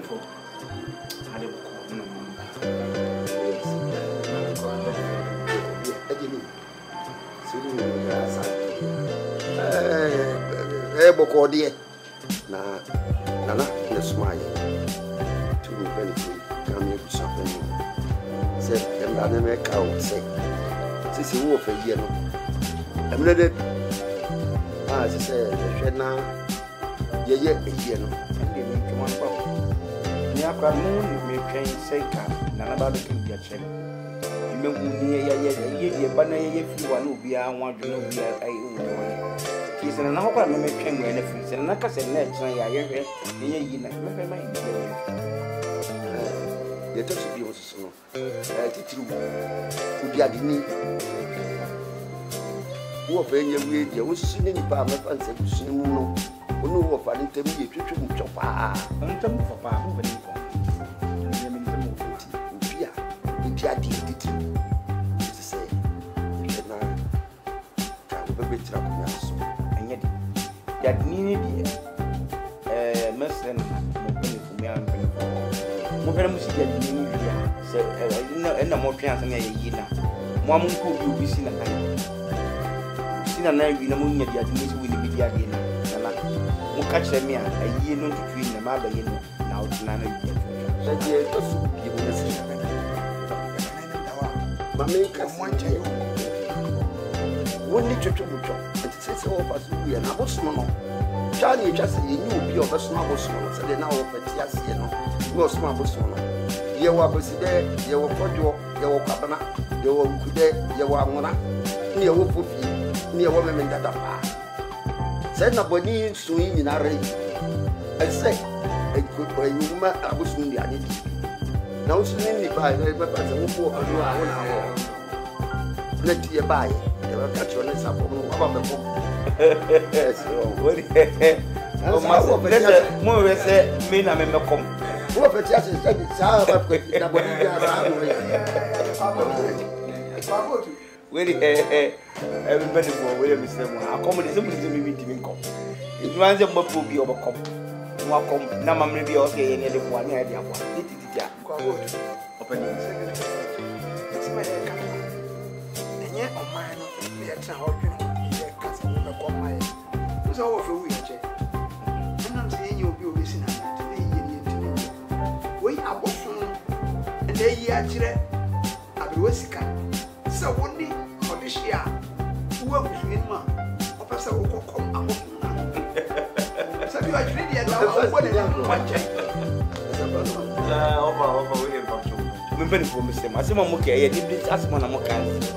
for. I don't Boko dear. Nana, the smile. To me, benefit, come here to something. Said, and I never count, say. Sissy Wolf a year. I'm ready. As I said, the shed now. Yeah, a year. And they make one problem. Nyakwa moon me train say car, none about the king get check. You may be a banner if you want to be I want to know we are a he's an hour me train when if it's an acas and next I hear the touch of you so. I teach you who be at the knee. Who of any way, you was seen any palm and said to see no. Who know of an intermediate to chop. I'm coming for power. I did it to say, and yet, that needed Muslim for me. I'm going to see that so, and no more chance than a year. One could be seen a night. Seen a night in the moon, yet will be the again. Who catch them here a year not between the mother now to none of you. Mamma can want you. One little trouble, and it says all of us we are not small. Charlie just you knew your small small, so they now open yes, no small small. You were there, you were Kojo, you were Cabana, you were Kude, you were Mona, near Wufu, near women that are. Said nobody swing in a ray. I say, a good boy, you might have a swing the idea. Now it's mainly by the weapons of war. Let you buy it. They will catch on this up about the book. More say, men are member come. What a chance is that it's our everybody for William Sam. Our communism is a meeting. It runs a book will be overcome. Welcome, now, maybe okay, and the one idea. Opening it's my and yet on mine, we are my was all for wheelchair. And I'm saying you'll be listening to we are both and they are Abuesika. So one day, or this year, who will be in my officer will come. So you are really at one check. Over William Patrick. Remember for Mr. Massimo Moke, I did this as one of my kinds.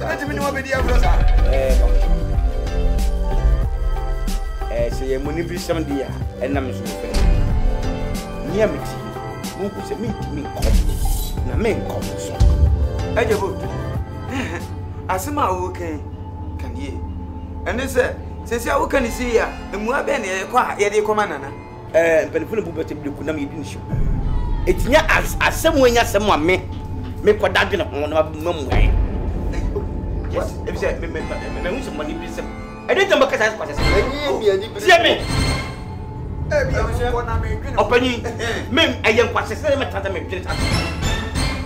Let me know what video was. Say a money some dear, and I'm so near me. Who could say me to me? Na men come so. I just vote. Asema okay. Can ye? And they said, since I can see ya, the Muaben, quite yet a commander. Penful Bubati Kunam didn't show. It's not as someone as someone may make what that on one way. Yes, if you said, me some money, I didn't know because I was opening men a young pastor,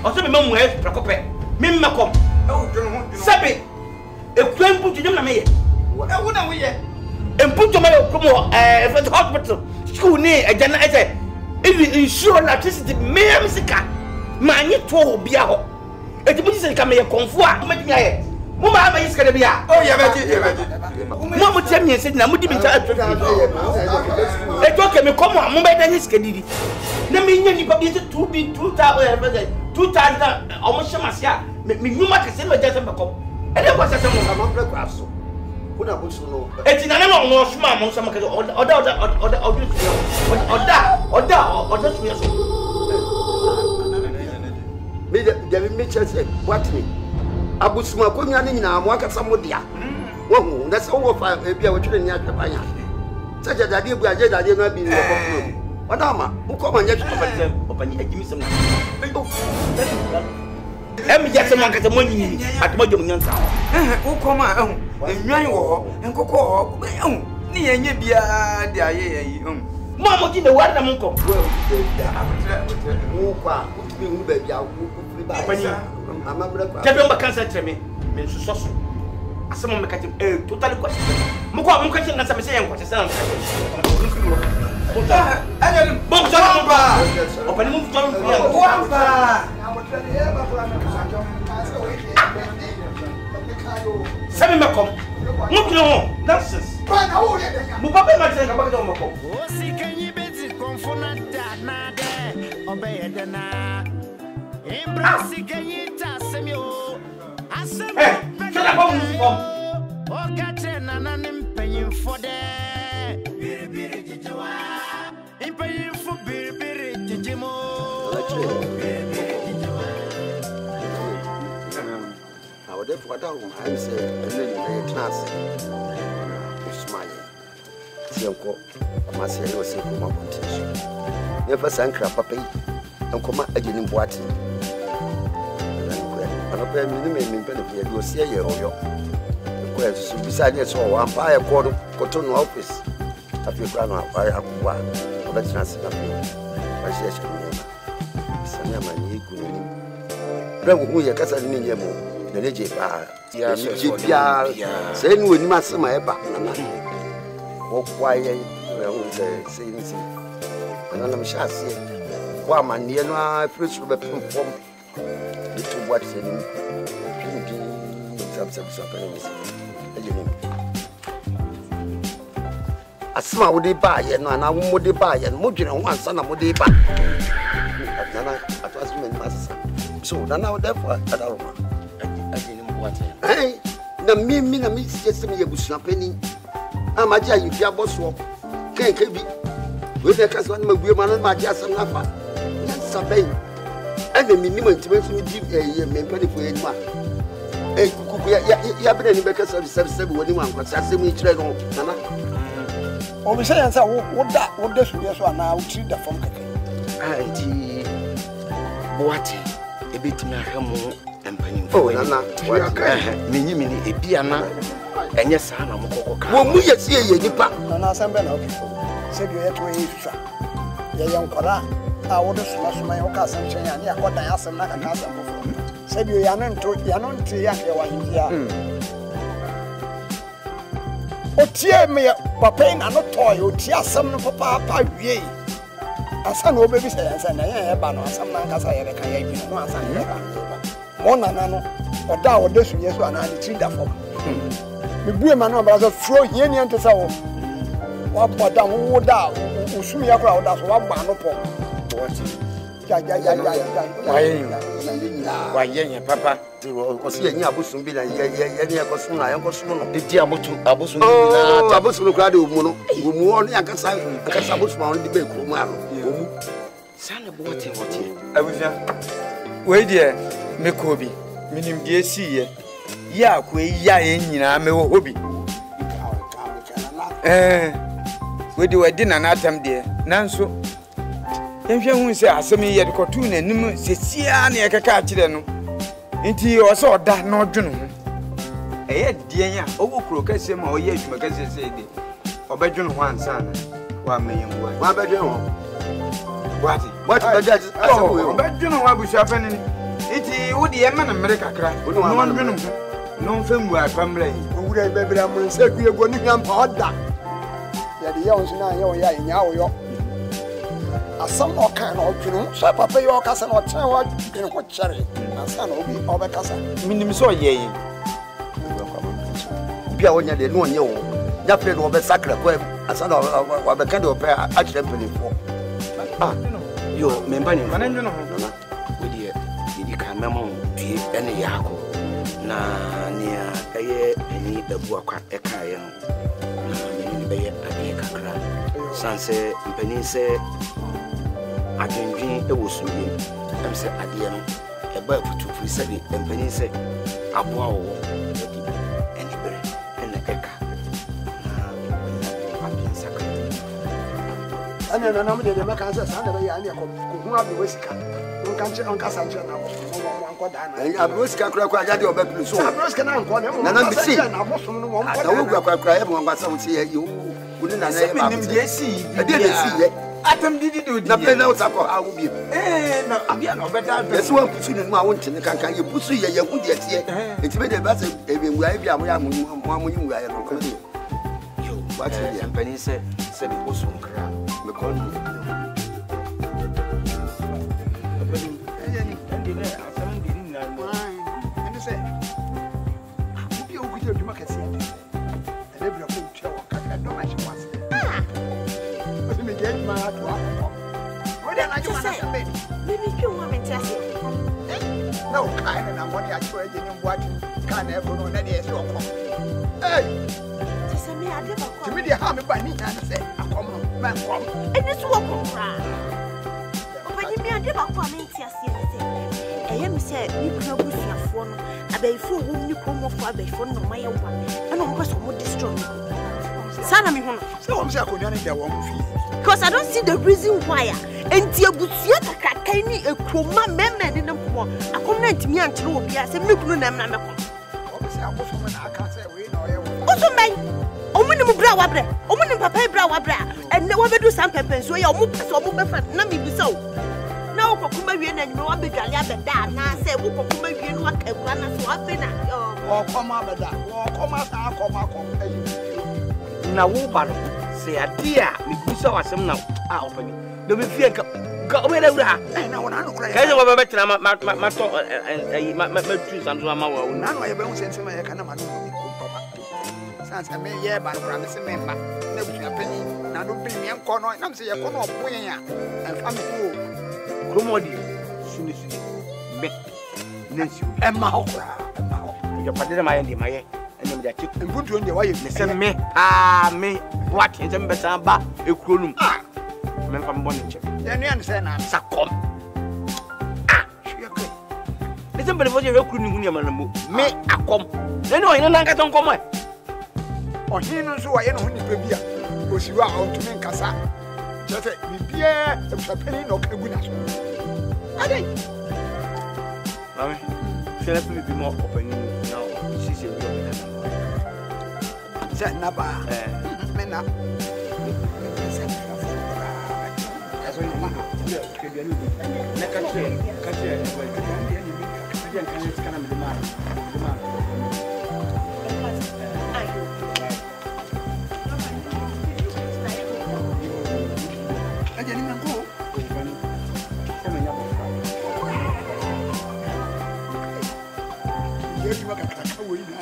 also, my mom has Procope, Mimacom. Sabi, a claim put you in me. What are we? And put your mail from the hospital. School near a general. I said, if you insure electricity, may musica, man, you told Biaho. It means I come here, comfort, make me a Mama is going to be out. Oh, yeah, Mama tell me, said, I'm moving to a talk me come on, Mumbai than his caddy. Let me know you to be 2 times almost Shamasia. Me, you might say, just a come. And there was a someone of grass. It's in another more smart on some or David Mitchell said, what me? Abu Smoking now, walk at some dear. Oh, that's all of a beer which in Yapaya. Such as I did, I did not be in the Madama, who come and just open, give me some. Let me get some at the money at Modern. Who come out and Yan and Coco, near Yabia, Mama di the word na monko. Well, wo kwa me hu ba bia wo free ba. Mama bra kwa. Tebe mba cancer treme. Me nsuso so. Asema me katim totally question. Mko question na say yen question say. Anya bom jamba. Opani mu jamba. Wamba. Sami makom. Mukino nonsense. Mu papa ma tell na ba do makom. O si kanyi beti konfona da na de obeye de na. Embra si kanyi ta semyo. Asem. Shut up on mom. O gache na na nimpenyin for de. Biri biri jijiwa. Impenyin for biri biri jijimo. Therefore, that room, I say, and then you class. Smile. See, uncle, I must say, you was a good competition. Never sank crap, papa, and come again in boating. And a pair of minimum benefit, you will see a year or your. Beside us, or one by a quarter, cotton office. Of your grandma, I have one, or that's not enough. I say, Sanama, you couldn't. Who you can't mean your move. The legend, say, no, you must my back. Walk quiet, saying, and I'm sure see. Why, man, you know, I first from little what's in a small would buy and I would buy and Mujin and one son of would buy. At was meant master. So now, therefore, I don't know. Hey, the me, just me a bush penny. I'm a jay, you boss walk. Can't be with the cousin, my woman, and my just an alpha. Yes, a bay. And the minimum to make me give a penny for anyone. Hey, you have been any because of the service when you want, but I say me trade on. Oh, we say, what that, what this will be so now treat the phone. What a bit me a Oh, Nana, mini a piano, and yes, I'm a moko. Well, we see a nipa. Nana Sambeno said you had to eat. The young Kola, I would have smashed my own cousin, and I got the ass and not a cousin before. Said you are not to Yanon Tia. Oh, tear me, Papa, and not toy, oh, tear some of Papa, yea. A son will be said, and I have been on some Nancas I ever can once and one anano, or thou this years one and treat that for the women of us throw union to sow. What but down who down, who soon your crowd as one man up. Why, yeah, Papa, was seeing Abusum be like Yakosuna, Yakosuna, the Diabutu, Abusu, Abusu Gradu Mono, who more than Casabusman, the big woman. Son of what you wait, dear, Mekobi, meaning dear see ya, que ya in me hobby. We do a dinner at them, dear, Nanso. If you say, I saw me yet cartoon and no, Cecilia, Cacatino. Into your sword that not do. Eh, dear, over Crocassim or yet, Magazine said, or bedroom one son, 1 million. One bedroom. What? Oh, but you know what was happening? It would the America cry. No film where family. Who would have been able to say we are going to come hard that? Yeah, the young now, in Yao. As some more kind of, so Papa, your cousin or tell what you know what cherry, and son will be over cousin. Minimum so ye. Piaonia de no yo. Yapre no be sacre web. As an of the kind of pair actually for. Ah, you remember him? I don't know. With you can memo any yako. Na near any the book a kayan. Be a kakra. Sanse, Penise, I can drink a woosum. I'm said at the end, a bird for 2 free seven, and Penise, a wow, any bread and a eka. And then I'm the Macans, and who have the whisker. No country on Cassancha now. I was Cacra, your baby, so I was can I call him. And I'm saying, I was from one. I don't cry everyone, but I would say you. Uni na na Se ba. minim de si. E de si ye. Atam didi do di. Na pe na o ta ko ha wo bi. Na abia na obeda. Yes one pusu ni ma won tene kankan ye pusu ye ye hu de tie. Enti me de ba se e be ngua bi am ya mo ngua ye no ko de. What is the company say be pusu nkra. Me ko ni. No, kind of money I swear you what can ever know that is your come. Hey, to me, the harm by me, and say, I come, man, come. And this walk around. But you may have never come in to see anything. I am said, you could not push your phone. I bay for whom you come off for a bay for no my own. And I'm going to destroy me. Sana me home. So I'm saying, I need that one fee. Because I don't see the reason why. And dear Busia, Kakani, a chroma member in the poor. I comment me and True, yes, and look no name. Obviously, I was woman, I can't say we know. Also, may Omunum Brawabra, Omunum Papa Brawabra, and no one do some peppers, so your move so move Nami be so. No, Pokuma, and no one be Galia, now say, Pokuma, you know what a run so I've been at. Oh, come out, come Na wo ba no se ade a me gusa wasem na a opani do me fie ka o me na wura na wona no kra ka je wo ba betena ma to ma tu sanzo ma wa wo na no ye be hu sense ma ye kana ma no ko papa sanse me ye ba no kra me se me ba na bu apani na no bi me enko no na me se ye ko no opoyen a emfa me ko kromodi suni me nensi e ma ho kra yo padere ma ye ndi ma ye ene me da chi mbuntu ndi wa ye ne se me me what ente me beta ba ekronum me mfa mbɔ ne nche ye no yan se na sakom shuyake ne se mbele foje ekronum hu ne ma na mo me akom ne no yin na nkaton komo ohin no so wa ye no hu ni pa bia osiwa ontumi nkasa jefe bibia ebusapeni no ka guna so adai mami fele fi bi mo opani na sisi wi o beta na ba me na aso ni ma ke bi ani na ka che kana me ma aje ni mango kama nyako yetu wakataka wewe na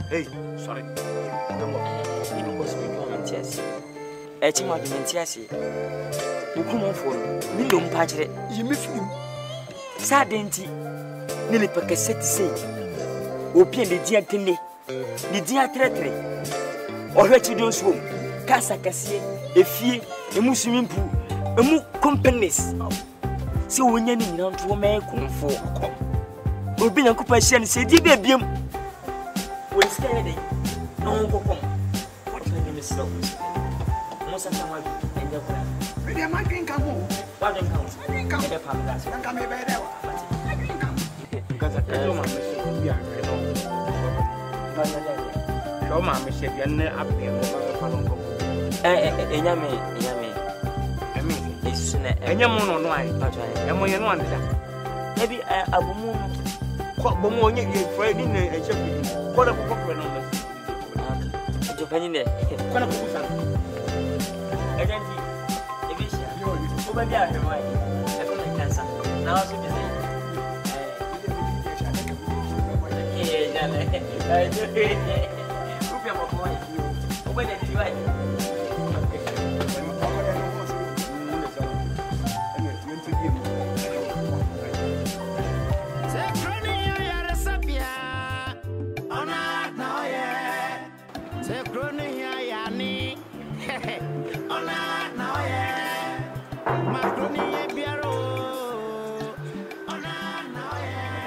hey sorry Echima dimentiasi. Ukumo for million pachre. Yimi film. Sa denti. Nili pakaseti sei. Opi le dia tene. Ni dia tretre. Ohwechi don so. Kasa kasie, efie, emu swimming pool, emu companies. Se wonya ni nyina nto me konfo. Obi na kupa hia ni se di bebiem. Wo iska ye no ngokom. What can you miss out? Musa kama ende kwa. Bidi ma drinka mo. Wa drinka mo. Drinka. Ebe pa gas. Drinka me be dewa. Drinka. Kaza kazo ma me so bi ahwe no. Yo ma me se bi ne abia no ba pa no ko. Enyame. Emi. Esune. Enyamo no no ai. Pato ai. Emo ye no andeda. Ebi abumu Ko bomo onye ye fre ni na eche bi. Ko na ko fre no no. to panine. Ko na ko sa. Ejanti. Ebi sha. O ba bia hwe mai. E ko na kansa. Na o so bi sei. Jale. Upia mo ko ai. O ba de di vai.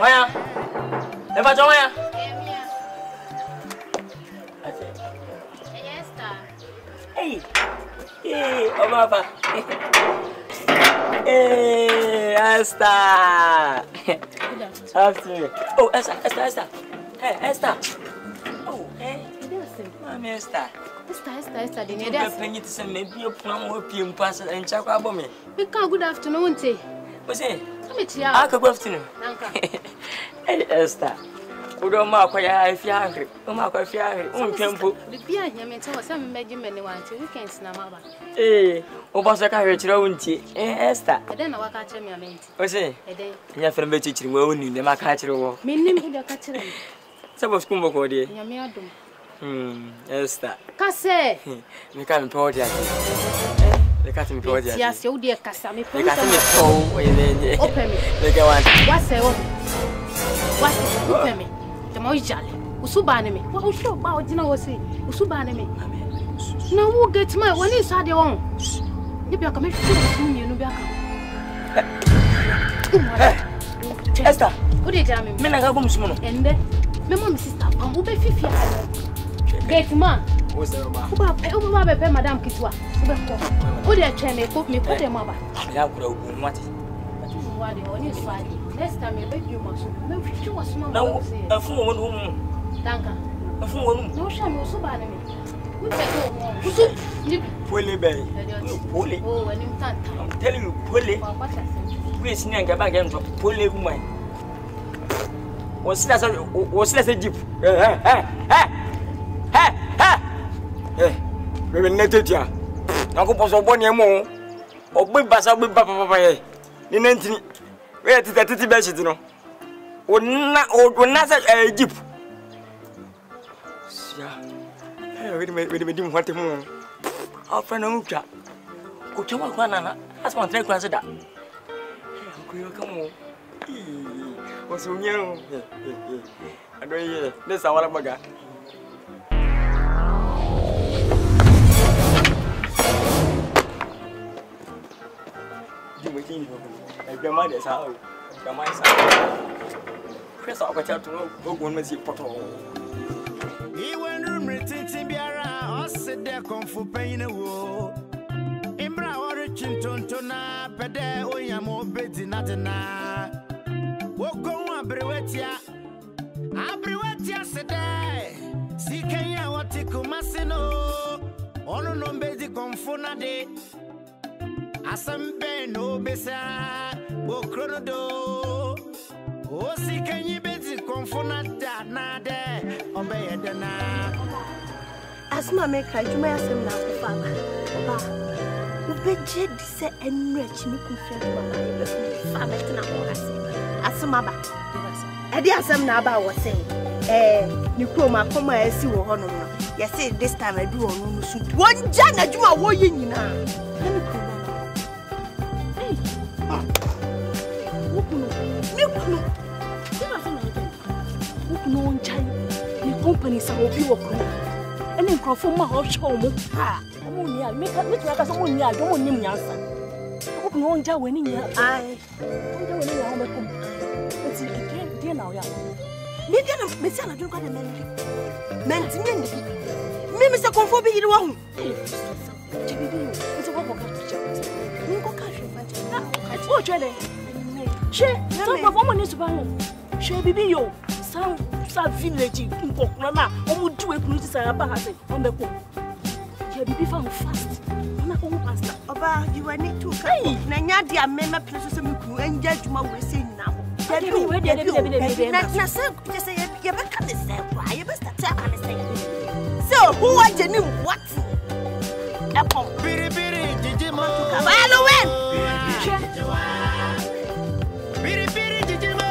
Waya. Eba jomaya. Hey, oh Papa. Hey, Esther. Afternoon. Oh, Esther. Hey, Esther. Oh, hey. Mami Esther. Esther, the need to penny to send maybe a plum or PM pass and check up on me. We can't good afternoon, tea. What's it? Come here, Uncle, good afternoon. Hey, Esther. Udo mark where I feel hungry. Oh, mark I feel hungry. Temple. The beer, you may tell us some many want to. We can't snap. Eh, Obasaka rich own tea. Esther. I don't know what catch me a minute. What's it? You have been teaching well in the Macatcher. Meaning, who the catcher? Some of Kumbo, dear. Yamiadum. Esther. Casse. You can't pour it. The cutting project. Yes, you dear Cassami. The cutting is so open me. They go on. What's it? What's open me? The more jolly. Usubani me. What was your about dinner was saying? Usubani me. Now who gets my one inside your own? You be a commission, you know, Esther, what did you mean? Men, I have booms, and then my mom sister, who be 50. Get man. What's the matter? Who are Madame Kitwa? Who they train me, put me, put them over. I have grown what? Next time you beg you must. No, she was small. No, a fool whom. Danka. A fool. No shame was so bad. We can go. Pully bay. Pully. Oh, and in time. I'm telling you, Pully. We're seeing a back end of Pully woman. Was less a jeep. We will net it here. Uncle Posso Bonnie more. Or big bassa with Papa. In 19. Where is the 30 best? You know, would not a jeep. We didn't want to move. Our friend Uka. Could you walk one? That's one thing. Consider. Come on. What's so new? I don't hear. This our bugger. Your mother's house. Your mother's house. Chris, I'll go to go and see Potto. He went room retention Biara, or said there come for pain a war. Imbra or Chintontona, Pede, or Yamo Betty Natana. Walk on Brewetia. Abrewetia said, see Kenya what Tico Massino. Ono no bedi confona de. Asambe no besa wo kronodo o si kanyi beti konfona da na de obeye de na asma me kai juma yasem na kufa ba ubeje di se enra chimi kufa ba be fa metina ho ase asma ba edi asem na ba wo se ni kroma koma asi wo hono no yesi this time adu onu no su wonja na juma wo ye nyina na me no chai ni company sa obi wo kro ene nkrofo ma ho hwe omo ha omo ni a me ka so mo ni a do mo nim nyansa wo no onja we ni nya ai onja we ni nya ho me kom eti die na o ya me dia na me sia na do kwa de men ti ni me se konfo bi yiri wa hu ti bi ni eti wo ko ka tu ni ko ka hwe fa ti o hwe de she so ko mo ni su ba no she bibi yo sa village nkokuna na omu duwe kunu ti sa ba ha se on be ko ye bibi fa fast na ko pastor oba you need to come na nya dia mema place so me kunu enja djuma we se nyina ho na se je se ye be ka de se kwa ye be start up and say so who are you what apple biri jiji mo to ka ba lo wen biri jiji mo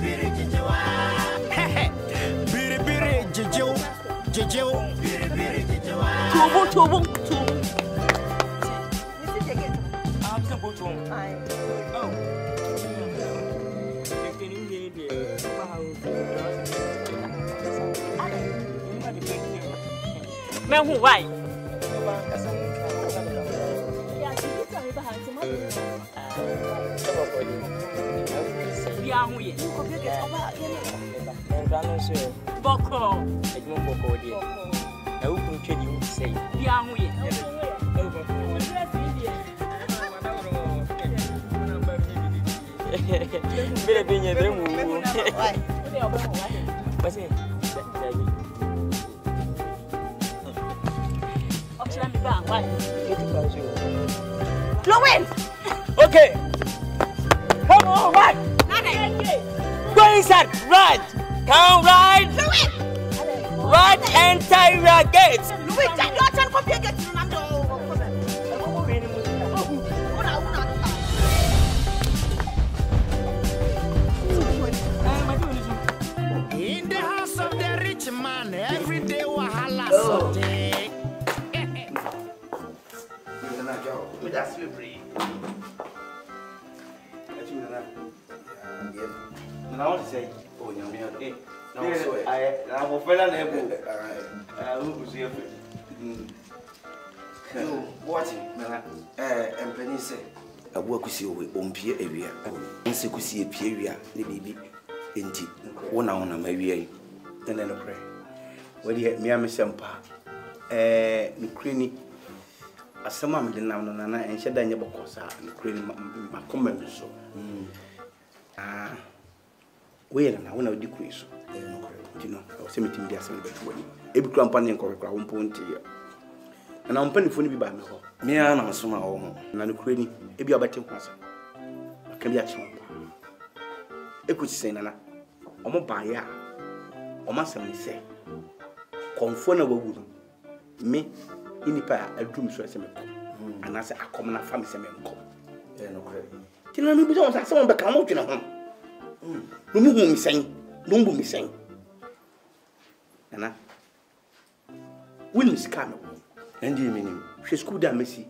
biri jiji wa biri jiji biri jiji wa tobo This is again. I'm going to go to home. Oh. Man, who why? na wo kun twedi wo sei bia ho ye Mira piña de mu. Pase. Option me bang, why? Lowen. Okay. Come on, right. Go inside, right. Come right. Lowen. Right, enter your gate. Lowen, don't turn come here get to Nando. In the house of the rich man, every day wahala something. That's your brain. And I want to say, oh, you're me. I will fill an apple. I will see you. Watching, and Penny say, I work with you on Pier area. And so could see a Pieria, the baby, indeed. 1 hour on my way. And then a prayer. Well, you had me, I'm a sampa. Cranny. As some of the now, and she died about Cosa and cranny my comment. So, wait, and I want to decrease. You know, I was saying to me, there's some better way. Every company and correct one point here. And I'm penny for me by me. Me and I'm so my own. And I'm cranny, if you're better, I can be at home. I could say, Nana, I'm a buyer. Or must I say, conformable woman. Me, in the pair, a doom so as a and I say, I come and family semen come. No credit. Tell me, don't someone become out in a home. No more me saying, don't be me saying. Nana, Willis Cano, And you mean, she's good at Missy.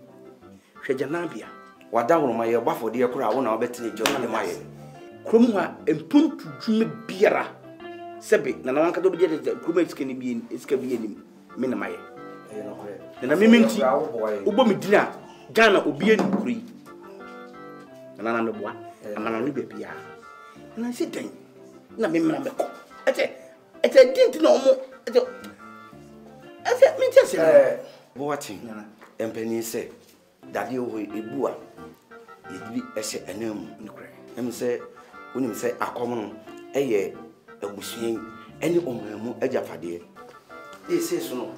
She Janabia. what down my buffalo dear crowd when I bet in the Maya. Cromwa and punt to dream beera. Sebi, Nana one can do the crewmates can be in Escavian Minamaya. And I mean, Ubomi dinner, Ghana will be in Cree. And I'm the one, and I'm a baby. And I said, then, no, me, I didn't know more. I said, me just watching, and Penny said, that you will be boa. It be a set a name. And say, when you say a common, a year, a bushing, any woman, a jaffadia. They say so.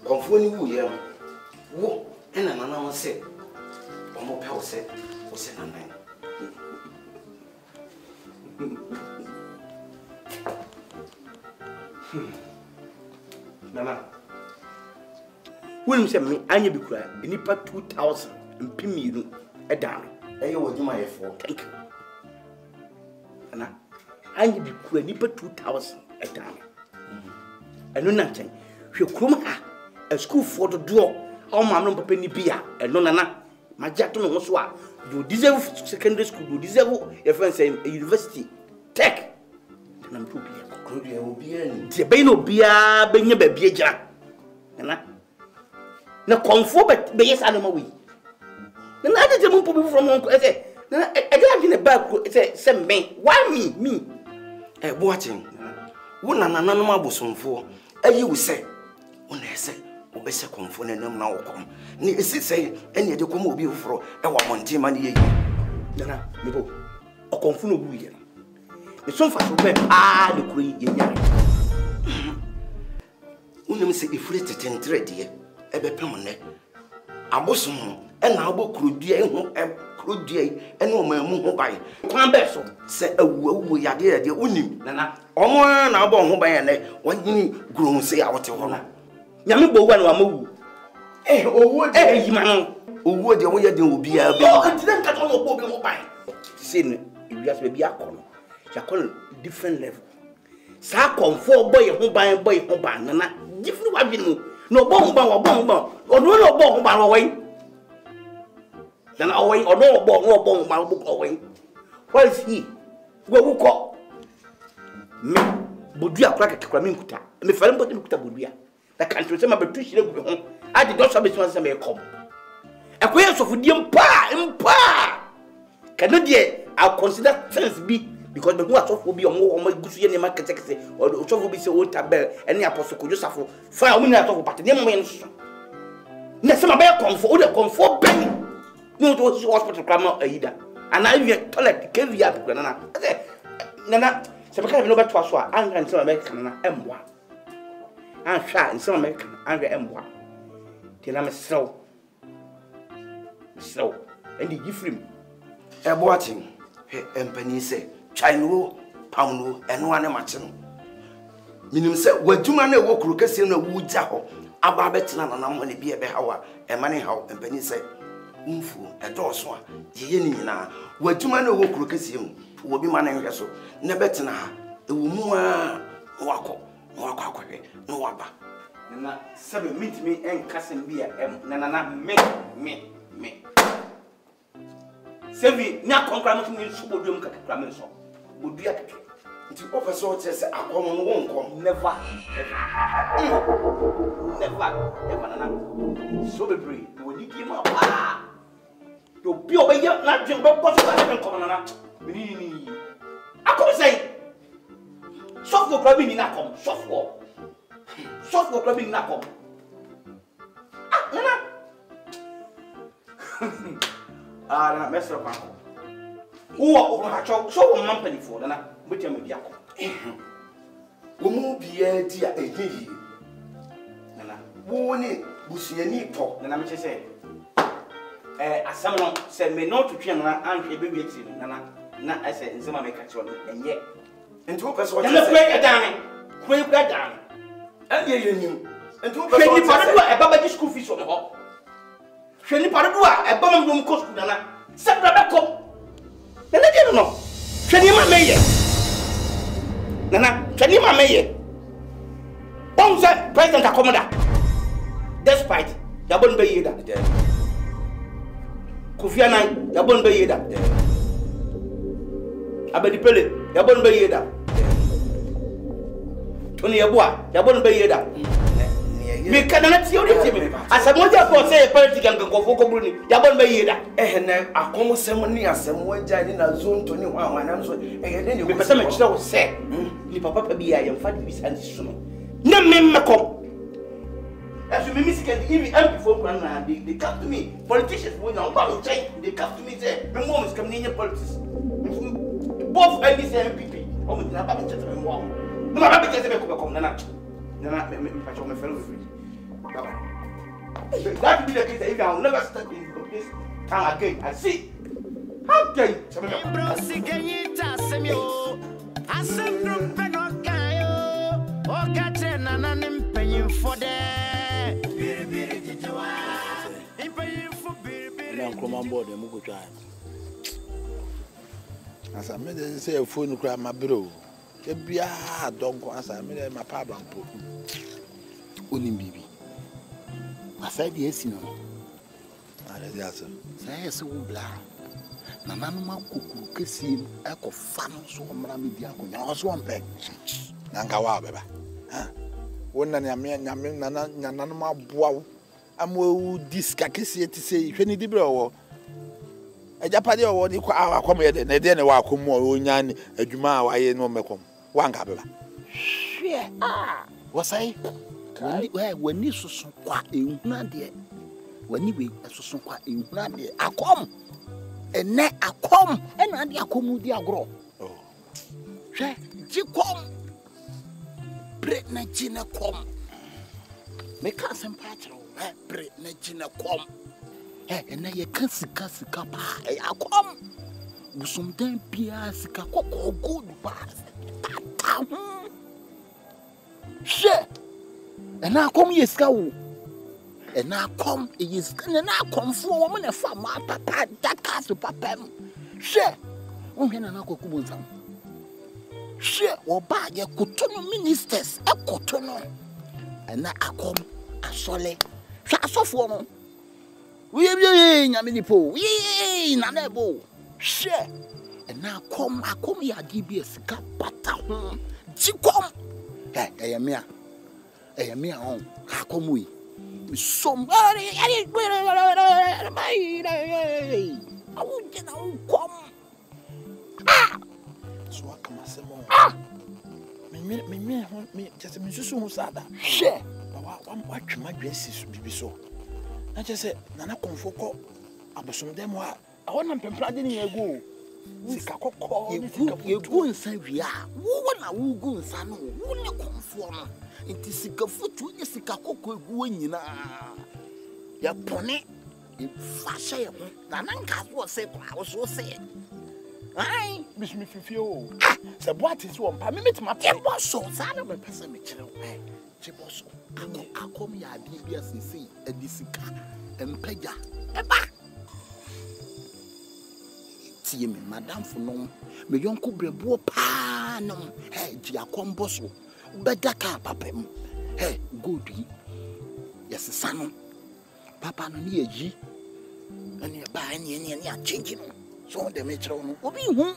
Conforming who you are. Wo, and another said, or more power said, or 7 9. Nana, William said me, I be crying, and he put 2,000 and pin me a down. I will do my effort. Thank you. Nana, I be crying, he put 2,000 a down. I know nothing. She come a school for the door. All my number penny beer, and no Nana, my jacket was what you deserve secondary school, you deserve your friends saying a university. Tech. And I'm too beer. Will be in the Bano beer, being a baby. Now, conform, but yes, animal we. Then I did move from Uncle. I said, I got in a bag. Send me. Why me? Watching. One and another bosom for, and you will say, when I say, Obessa conform and them now come. Near say, any of the commobile for a 1 team money. Nana, Nibo, or conform we. The son for the Cree in Yan. When say if we sit in 3 dear, a permanent. A bosom, and our book could dear, crude dear, and no man move by. Come back, so say a we are dear, dear Unim, Nana, or more an album by a neck, what you grown say out of honor. Yamibo one or move. Eh, oh, what a man, oh, what the way you will be a bit. I didn't cut on the book by. Sin, you just may be a corner. You call different level. Sa comfort boy who buy Nana, different what you know. No bomb, or no bomb away. Then away or no bomb book away. What is he? Who call me? Budia crack a craminkuta, and the fellow put him to Budia. The country, some of the British home. I did not submit once I may come. A queer of Diam Pa, Canadian, I'll consider things be because the who are so be on more good to any market or the trouble be so old tabel any apostle could just have fire women at all, but the name of next time I come for the comfort penny. No to hospital cram either. And I even toilet cave up Nana. Nana, some kind of no better to and some American M1. And shot in some American and M1. Till I'm slow. Slow. And the different. A watching. Empany say, Chino, Pauno, and one matching. Minim said, what do man walk Lucas in the woods? Ababetan and I'm going to be a behawa, and money how, and Penny said, Umfu, a dorswa, Yenina, what do man walk Lucas in, will be man and vessel, Nebetina, the woman, Wako, no wapa. Nana, 7 meet me and cousin beer, Nana, me. Sevi, na concrament in Subodum Cacramento. Would be a to offer says, I come on won't come. Never, so be brave. When you came up, you'll be over here, not jump up, but I haven't come on. I come say, software clubbing in Acom, software clubbing in Acom. Ah, mess up, uncle. Who are so company for the night, which I'm with Jacob. Who be a dear a day? Nana, who need Bussiani talk, and I'm just saying. As someone said, me not to train and a baby, Nana, not I said, in some American, and yet. And 2 persons, let's break it down. Break that down. And you knew. And 2 persons, a baby school fees on the hop. Shani Paradua, a bomb room cost Nana. Sabrabako. Then I don't know. Shanima Mayer. Nana, Shanima Mayer. Bonza, President Acomoda. Despite Yabon Bayeda. Kufiana, Yabon Bayeda. Abedi Pele, Yabon Bayeda. Tony Abua, Yabon Bayeda. Me cannot see you. As a mother for say a political go for Bruni, Yabon Bayeda. I come ceremony as some way in a zone to new one. I'm so and then you be some show say, Ni Papa be I am fat with and summer. No men come. As you miss can even empty for Grana, they come to me. Politicians will not want to change. They come to me say, my mom is coming in your politics. Both MPs and MPP. Oh, my God, gentlemen, wow. No, I'm not going to come. Nana, patch on my fellow. That will be the case if I'll never step in this time again. I see. How dare you? As I made it say a phone cry my bro. A beer dog as I made my papa. Unim bibi. I said yes, you know. I said yes, so blah. Nanama kuku kissing echo fan so Mamidiaco, also one peg. Nankawa, beba. One Nanama bow. I'm will discakissi to say, if any debro. A Japadi or the Qua come here, and then a walk more yan, a Juma, I no mecom. One cabba. Share. Was I? When you so quite in Nadia, when you be so quite in Nadia, I come. And now I come, and I come with the agro. Oh, say, you come. Break Najina come. Make us some patrol, break Najina come. And now you can't see Cassica. I come. Sometimes Piasica, good bars. Share. And I come yes go. And now come is and now come for woman and farm papa that castle papa. Share. Oh, and I go kubunzam. Share or buy your cotono ministers a cotono. And now I come a sole. Shas of one. We be Yaminipo. We nanebo. Share. And now come here DBS capata. Jikom. Hey, I am here. I am here home. How come we? Somebody, I won't get out. Come. Ah, so akama semo me just me susu hu sada she wa twema dwensi so bibi so na chese nana konfoko abosom dem wa awona mpempra de ne yego sika kokko yego nsa wia wo na wo gu nsa no wo ne konfo no nti sika fotu ne sika kokko egu nyina ya pone e fashe ye ho na nka so se kwa wo so se ai bismi fifio se boate so mpa me metima pe boso sa na me pese me kire ai che boso akom ya bibia sisi edisika empega eba tie me madam funom me yonko brebo pa no ji akom boso bedaka papem godi yes sano papa no ni eji ani ba ni a change no so de me kire no obi hu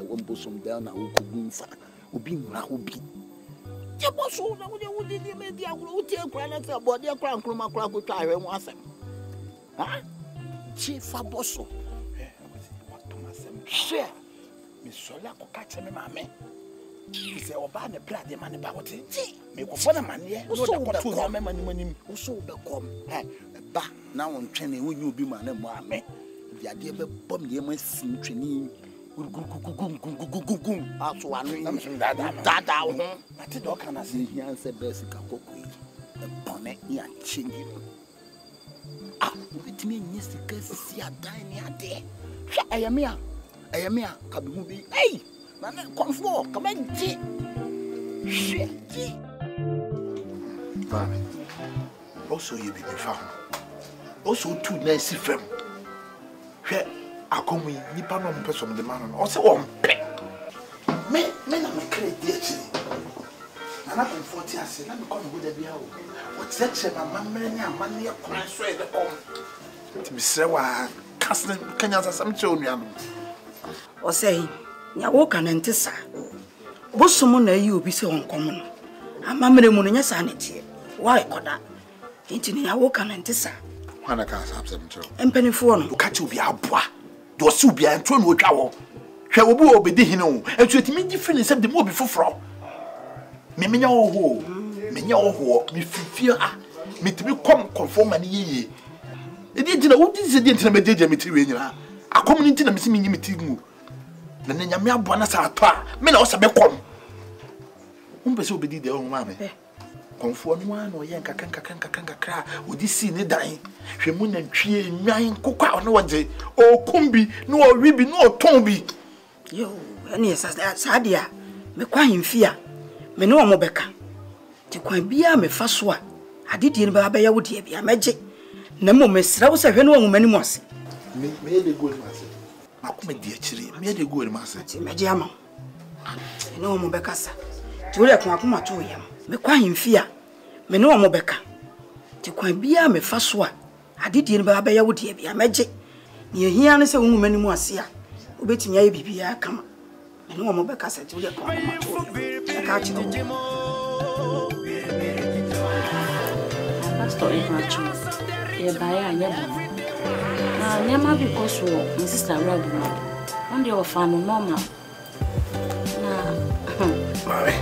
wo bosom down na wo kogun fa obi nwra obi je boso na wo de me dia agro uti akura na se body akura nkroma akura ko twa ahwe mu asem ha chi fa boso share me sola ko ka che me mame se oba ne brade ma ne ba wote me ko fona mane no da ko to ya me mani wo so be kom ba na won twene wo nyu obi ma ne mo ame dia de be bom de ma sin twene gugugugugugugugugum aso anu dada ho ati do kana se hian se best ka kokoi bone ya chingi bitimi nyisi ka si adan ni ade hwa ayamia ka bi hu bi na ne konfo ka ma ji shit mami also you be fa also too nice fam hwe akomi nipa no mpesom de man no o se wo mpe me na me credit echi na comfort ase na me come go da bia o ti eche na mamre ni amane ekwan so e de kom ti bisre wa kasne kanya sasam che onua no o sei nya wo kana ntisa bosom na yi obi se wonkom no amamre mu no nya sa ne tie wa ikoda nti ni nya wo kana ntisa wana ka sapsem che empanifo no ka che obi aboa do si obi antro no otwa wo hwe obi obedi hine wo etu etimi gi fini se de mo obi foforo me menya wo me fifia me timi kom conform na yeye edi ntina wo di se di ntina me jeje me tiwe nyina akom ni ntina me si menyi me tigu na nya me aboa na sa ato a me na wo se be kom umbe se obedi de wo ma me konfo no an o ye nkaka odi si ne dan hwe mu na ntwie nwan kokwa ono wonje o kumbi no o wibi no o tombi yo ani esa dia me kwa himfia me ne o mo beka ti kwa bia me fa so a adedie ne ba ba ya wo dia bia meje na mo mesra wo se hwe no wo mani mo ase me de go ni ase akoma dia chiri me de go ni ase ti meje ama ne o mo beka sa ti wo le kwa akoma to yam me kwa himfia me ne o mo beka ti kwa bia me fa so a adedie ne ba ba ya wo dia bia meje ne ehia ne se wo mani mo ase a obetimi aye bibia kama me ne o mo beka sa ti wo le kwa akoma to ka chi pastor Ivachu e baya anyabo na nyama because my sister Rabu on the ofano normal na mami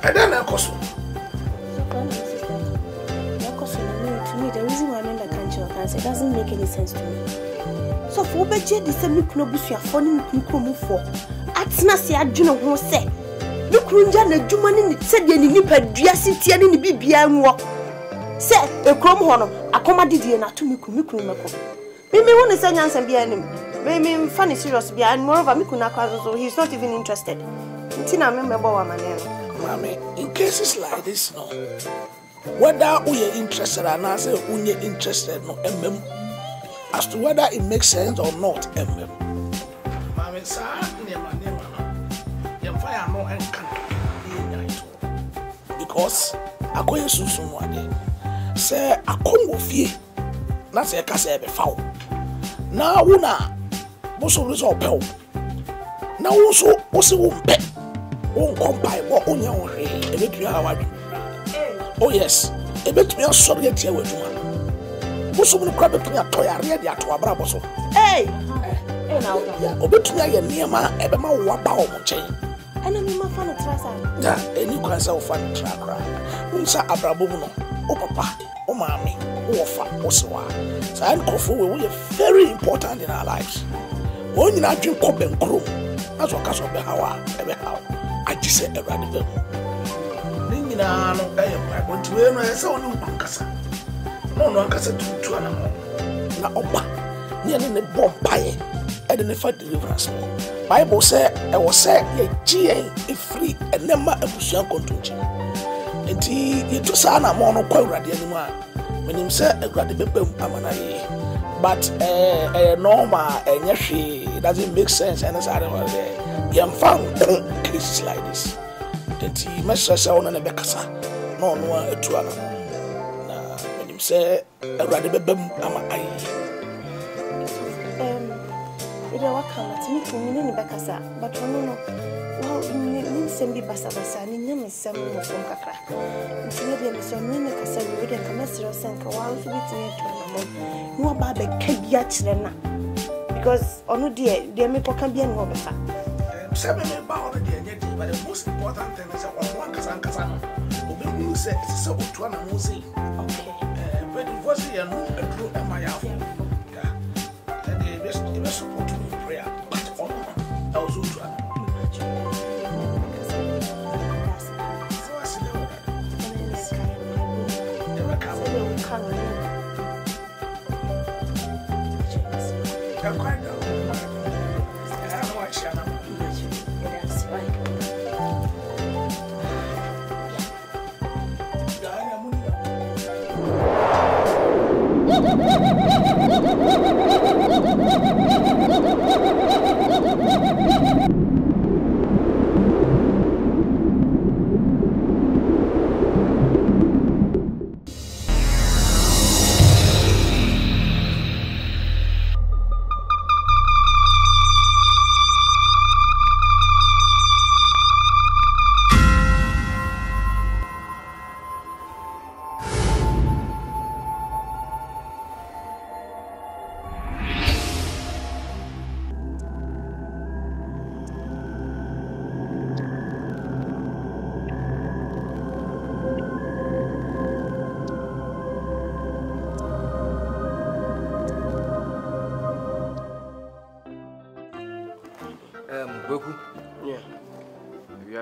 I don't know koso to me the reason why I'm in the country of cancer doesn't make any sense to me. So for budget the same clubs you are funny move for atina se adwene ho se me kunja na dwuma ni se de ni nipa dua sitia ni bibia nwo se ekrom ho no akoma didie na to me kunu meko me won se nyansa bia anim me funny serious bia and moreover me kuna kwa so he's not even interested ntina me mebo wa manero mami in cases like this no whether we are interested or not say we are interested no as to whether it makes sense or not mami sa nema no fire no enkan because akoye sunsun wade say akonwo fie na say ka say be fawo na wona boso reso pew na wo so wo se wo mpe wo kompai wo onya wo re ebetua awadu oh yes ebetua sorry etie waduma boso mu kwa betua toyare de ato abra boso Yeah, obetumi aye niema ebe ma wo ba o mo chen. Ana me ma fa no trasa. Yeah, any kwan say wo fa no trakra. Unsa abrabo mu no, o papa, o maami, o fa, o sewa. So I nkofo we very important in our lives. Won nyina adwen ko benkro. Aso ka so be hawa, ebe hawa. Aji se Ewurade be mu. Ni nyina no e pa bonti we no e se onu bankasa. No ankasa tutu ana mo. Na oba ne ne bompaye e de ne fa deliverance. Bible say e wo say ye gien e free enema abusuan kontonchi. Enti ye to sa na mo no kwa Ewurade anim a menim say Ewurade bebam amanaye. But normal enye hwe it doesn't make sense and say yam found cases like this. Enti mesese wona na bekasa no no atu ana. Na menim say Ewurade bebam amanaye. Ida wakama timi ni bakasa but no wow ni sembi basa ni nyame sem no som kakra ntine bia meso ni kasa we de kama sero senka wow so bitini to na mo no ba be ka bia kire na because ono de me poka bia no be fa se me ba ono de nye di but the most important thing is one kasa no obi who say it's so to na mo say okay but it was here no adro am I out yeah and the best support to prayer but on also to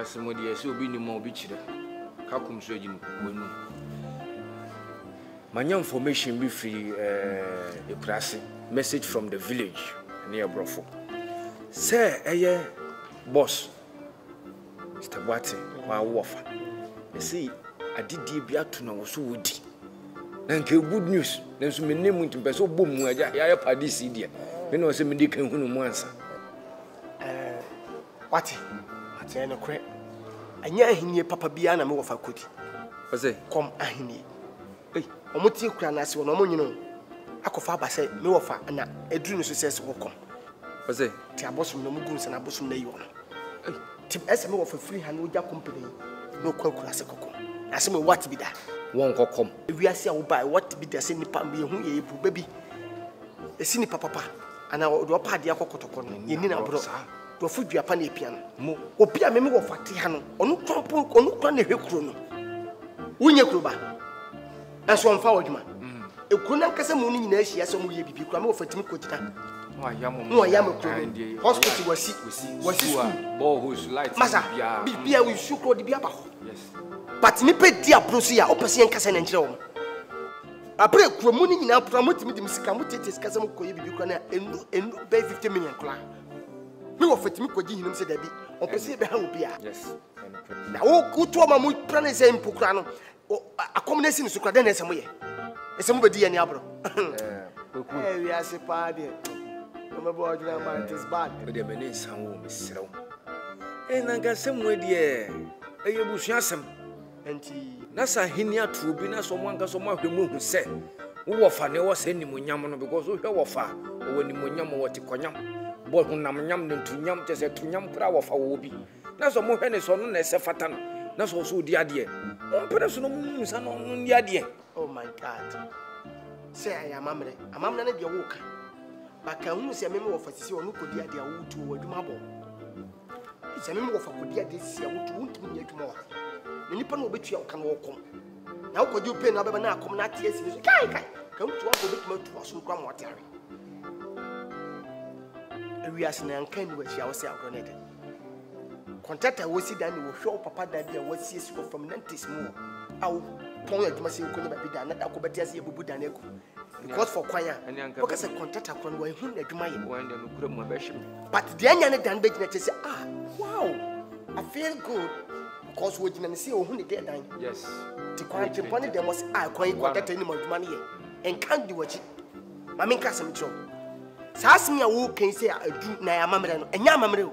Somebody else will be no more beach there. How come so you know? My information be free a pressing message from the village near Brofo. Sir, boss, Mr. Watson, my wafer. You see, I did the to know so woody. Then good news. Then so many name to so boom, I have had this idea. You know, some medical who answer. What? I no credit. Anya ahini papa bia na me wo fa kodi. Ose, kom ahini. Omuti kura na se wo no monyino. Akofa aba se me wo fa na eduru no so se wo kom. Ose, ti abosom na mugun se na abosom na yiwo no. Ti ese me wo fa free hand oja company no kura se kokom. Na se me what bi da. Won kokom. Ewiase a wo ba what bi da se nipa me hu ye ebu baby. Esi nipa papa ana do pa de akokotoko no. Ye ni na bro. Do fu duapa na epia no mo obi a me wo fate ha no onu trompo onu kwa na hwekuro no wunye kuro ba aso mfa wodwuma ekuro na nkasa mu no nyina ahia so mu ye bibi kura me wo fatimi kogita no ayam kuro hospital wasi ball hose light bibia we shoot kuro de bia ba ho yes but ni pe dia prosi ya opese nkasa na nkire wo apre kuro mu no nyina pro motimi dim sika motete sika sam koye bibi kura na enu be 50 million kura me wo fatimi koji hinum se dabi on pese be ha obi a yes na wo to ma mu plan se impokura no akomnesi ni sukura den ese mo ye ese mo be di ya ni abro we are sepa de no bo oduna man it is bad we dey many sanwo mesrew na ga sem we de eye busu asem enti na sa hini atro bi na so mo anka so mo ahwemu hu se wo fa ne wo se ni mo nyam no because wo hwe wo fa wo ni mo nyam wo ti konyam bo hunam nyam ne tunyam te se tunyam kra wo fa wo bi na so mo hwe ne so no na se fata no na so so di ade on pere so no mu sa no di ade oh my god say I am amamre na de wo ka Baka hu se meme wo fasisi wo no kodi ade a wo tu wo adwuma bo. Se meme wo fa kodi ade si a wo tu wo ntimi nya adwuma wo. Me nipa no obetua wo kan wo kom. Na wo kodi o pe na beba na akom na ate asi so kai ka hu tu wo obetuma tu aso kwa mo ate are. Ewi asena anka ni wa hia wo se agro na de. Contractor wo si dan ni wo hwe papa dade a wo si esi ko from 90s mu. Aw pon adwuma se ko ni ba bi da na akobeti ase ebubu dan eku. Because for choir, because a contractor can go in the Dumay, but the Anya Dan Begin say, ah, wow, I feel good because we didn't see who the dead dying. Yes, the quiet upon them was I quite contract any more money and can't do what I mean, Cassam Joe. Sass me a who can say I do Nayamamano and Yamamro.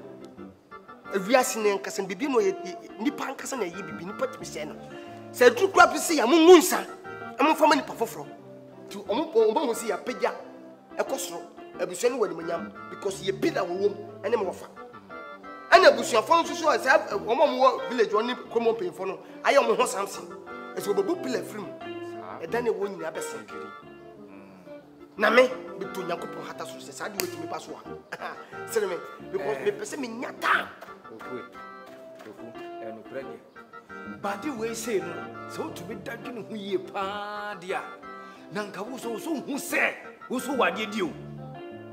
A reason Cassan Bibino Nipan Cassan, a yibi, Nipot Missena. Said to grab to see a moonsa, I'm from any puffro. To omo see a peja e kosoro abusuan wani manyam because ye pida wo ene mo fa ana abusuafo nso so asa omo mo village oni common penfo no aye omo ho samson eso bobu pila frim e dane wo nyina be senkiri na me bitu nyankopon hata so se sa de wetimi pa so a sere me because me pese me nyata ofu eno prege badi we say no so to be dadwene hu ye pa dia Nanka who say, who's who I did you?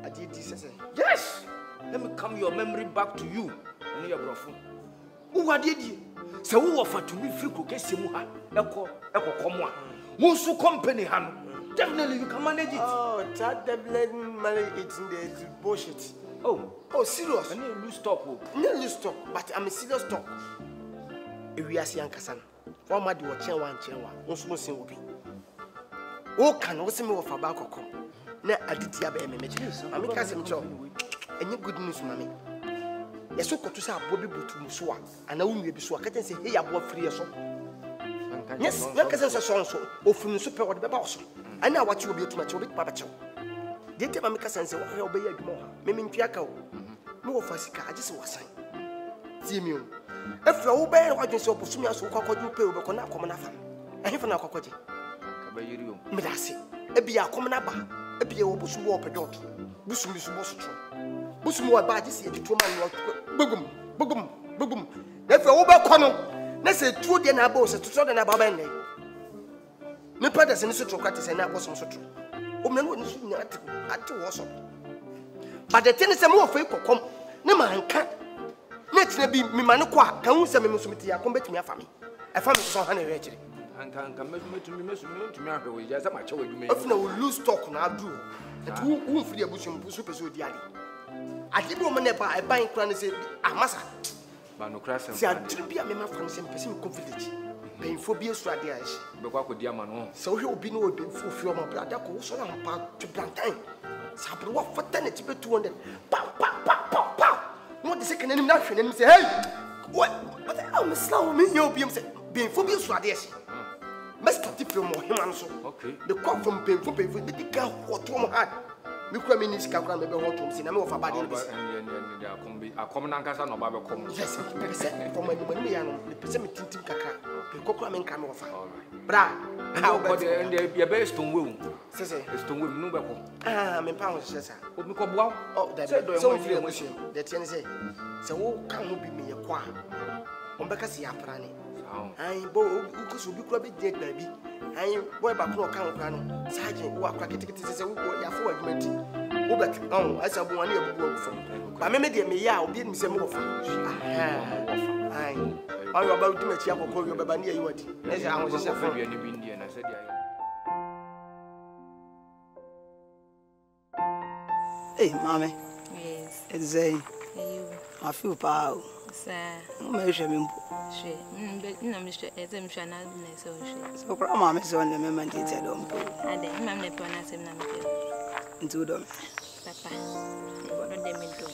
I did this. Yes, let me come your memory back to you. And your brother. Who I did you? So who offered to me free cookies? Simuha, Echo, come one. Who's who company, Han? Definitely you can manage it. Oh, that definitely manage it in the bullshit. Oh, serious? I need to lose stock. No lose stock, but I'm a serious stock. If we are seeing Kassan, one might do a chair one, no small thing will be. O kan wo se me wo fa ba kokko na aditia ba ememeje ami ka se me cho enye good news mami yeso koto se abo bi butu mu so a ana wo nwe bi so a ka ten se he abo free so yes na ka se so ofunu so pe wo de be ba wo so ana wa chi obi otuma chi obi pa ba chi de te mami ka se wo ha obi ya adwuma ha me ntwa ka wo me wo fa sika age se wasan tie mi o efra wo be wa dwen se obosumi aso kwakwaje pe wo be ko na akom na fa ehfa na kwakwaje Medasi, Ebia Commonaba, Ebia Busu Warp dot, Busum is Boston, Busum or Badges, the 2 man, Bugum. Therefore, over Cono, let's say 2 dinner boss to Southern Ababane. No brothers and Socrates and I was so true. Woman wouldn't see at 2 also. But the tennis are more fake or come, no man can't. Let's be Mimanqua, can some Musumiti, combat me a family. I found so honey actually. And can to me after just much over you may. If no lose stock now do that who free a bush and super so daddy. I did woman by buying crane say, I must. Bano crass and see, I didn't be a member from some person confidence. Paying for beer stradias, but what could Diamano? So he will be no big for your brother, so I'm part to plantain. Sabre what for 10 to be 200. Pow. What the second enemy nothing and say, hey, what the hell, Miss Slow, me, you'll be being for beer stradias. Mr. Tipper more him so. Okay. The crop from pain for pay for the girl what Tom had. We come in this camera, maybe what Tom Sinamo of a body. And a common Ancasa no Baba come. Yes, from when the Pacific Tintin Kaka, the Cockram and Camera. Bra, how about the best on will? Says a stone will no bubble. Ah, I'm in pounds, says I. What we call wow? Oh, that's so free emotion. That's any say. So who can't be me a qua? On Becca's Yaprani. I bow because we could be dead, baby. I boy back no count cano. Sergeant, who are cracking tickets, who are forward. Who back on as a one year work from. But maybe me, I'll be Miss Moff. I'm about to make you call your baby near you. I was just afraid you in India, and I said, hey, Mammy. Yes, it's a I feel power. Sir, measure me. She, no, Mr. Ezem Shana, so Mamma is on the moment. It's a long pool. I didn't mammy pronounce him. Into them. Papa, what do they mean to?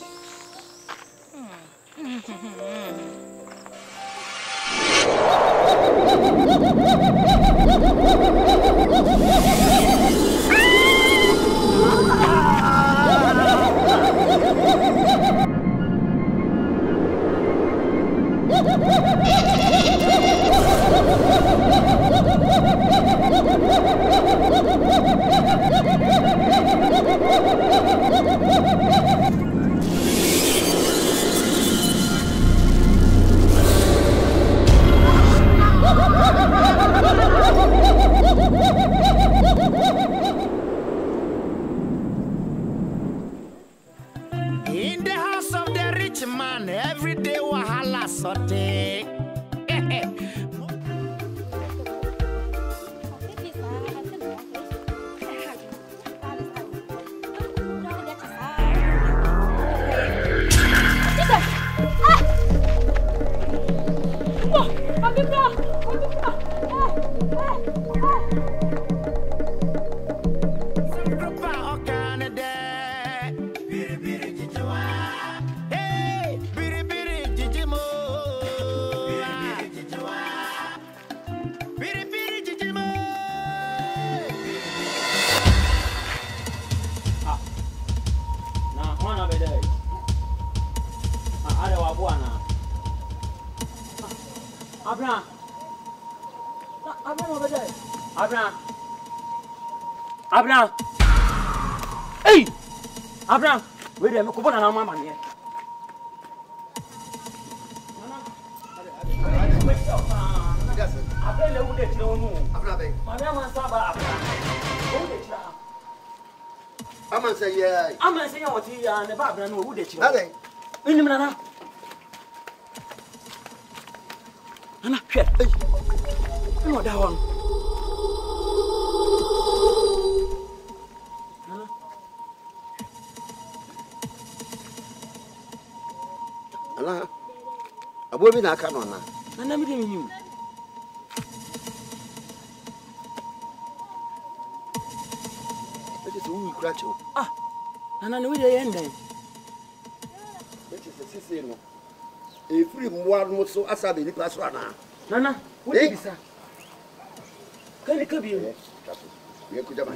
Abraham. Hey! Abraham, wait a minute, come on, Mama here. I'm say yeah. I'm saying what he and the Abraham who did you. Nothing. In the manana. Anna, shit. I'm not that one. Anna, a woman I come on now. I never knew. It is a wee cratch. Ah, and I know the end then. Which is a sister. A free one so as I be pass one. Nana, what is that? Can you come here? You could have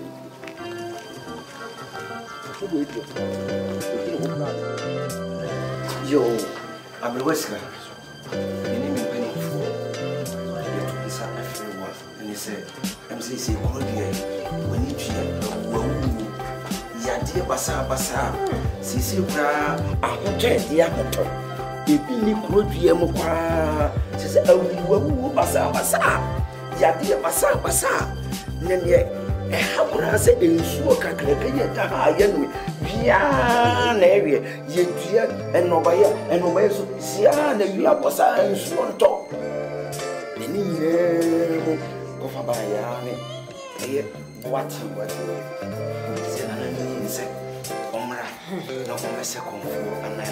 Yo, I'm a Wesker. The name is Penny for you to decide everyone. And he said, MCC, when you hear Yadia Basa, Sisi, a hotel, the amateur. If you could be a mocha, she said, oh, Basa, Yadia Basa, then yet. How could I say in Suka? I am Vian area, yet, and nobody, and nobody, Sian, and we are Bossa and Swan top. The name of a bayani, what you said, Omra, no one second for, and I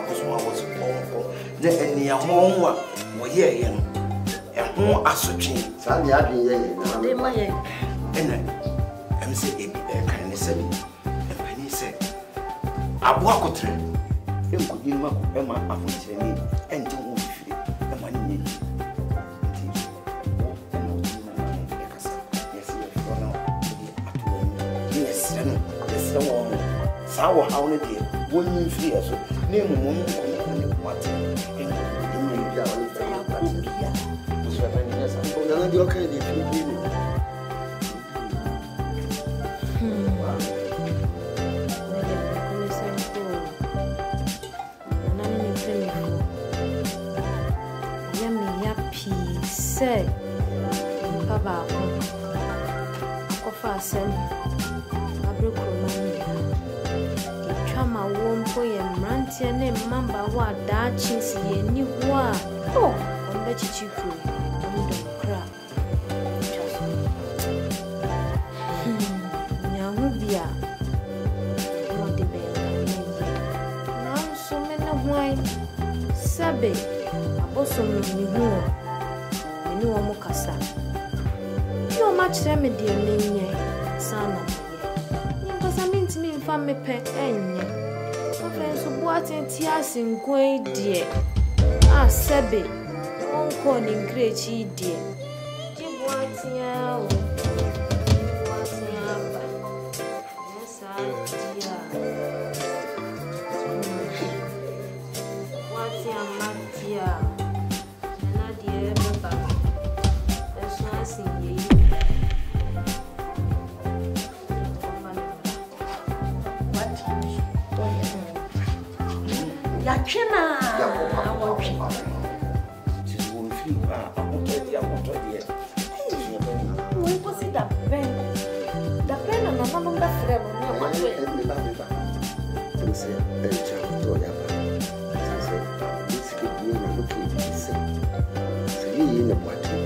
was born. Then near home, were here, and more ascertain. Sandy, I've been here. And I'm saying, can you say, and Penny said, I walk with her. You could give Emma after me and do a money. Yes, yes, sour how it is. 1 year, so name one what say, Papa, offer send a brook roman. The trauma won't put a rantier name, Mamba, what that chins ye knew what. Oh, I'm bet you could. Don't cry. Yahubia. Not the bell. Now, so many wine. Sabe, a bosom of me. No one mukasa. You much remedy and son. Because I mean to me, if I'm a pet, and my friends who bought in tears in Quay, dear. Ah, Sabe, one calling great dear. You want ya? Yes, what's your Mattia? Yachina, I want you. She's one few. I want to hear. We was it that pen? The pen and a number of friends. What way? And say, a child told you. Said, this could be a look at this. Say, you in a party.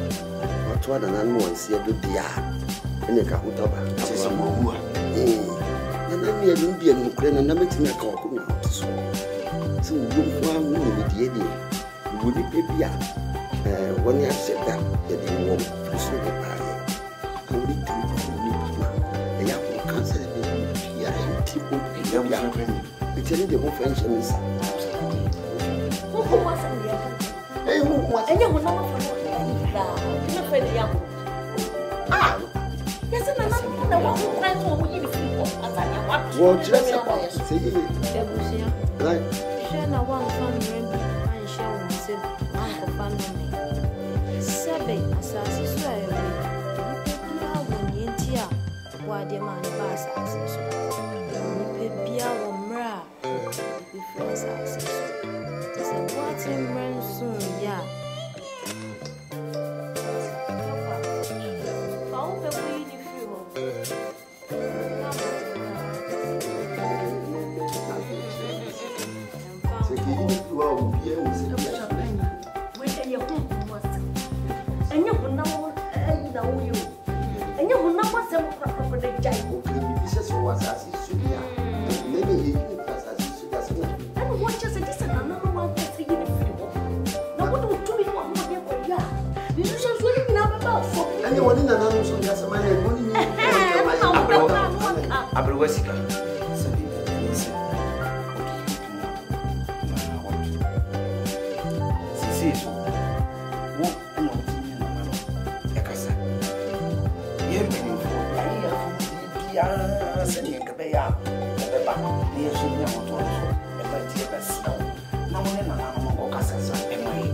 What one and animal is here to the art. In a Kahutaba. This is a more. And then we are Indian Ukraine and I'm making a call. So you want me with the idea. Would it be when you have said that, you didn't want to see the party. I would need to be a young cancer. You are empty. It's a little French. Who wasn't the other? Who was any one of them? Ah, yes, and another one who went over you. What just about say? Right. Na one family and share with Uncle Family. Sabe, assassin, asɛm korɔkorɔ na gyae bi sɛ so wasase sudia maybe he wasase sudia sɛ ɛna wɔkyɛ sɛ disɛ nana no wankasa yi ne firi hɔ na wode wotumi wɔ ahoɔden kɔyɛ a ne nsusuo no nyinaa bɛba wo so ɛne wɔne nana no so nkasɛma yɛ wɔne nyi aberewa sika sisi wo ɛna wotumi yɛ nana no ɛkasa yɛ mpanyimfoɔ ayɛ afɔmudi biara sɛdeɛ nka bɛyɛ a ɛbɛba na yɛ so nya motɔ no so ɛma nti yɛbɛsena wo na wo ne nana no nkɔkasa sa ɛma yɛ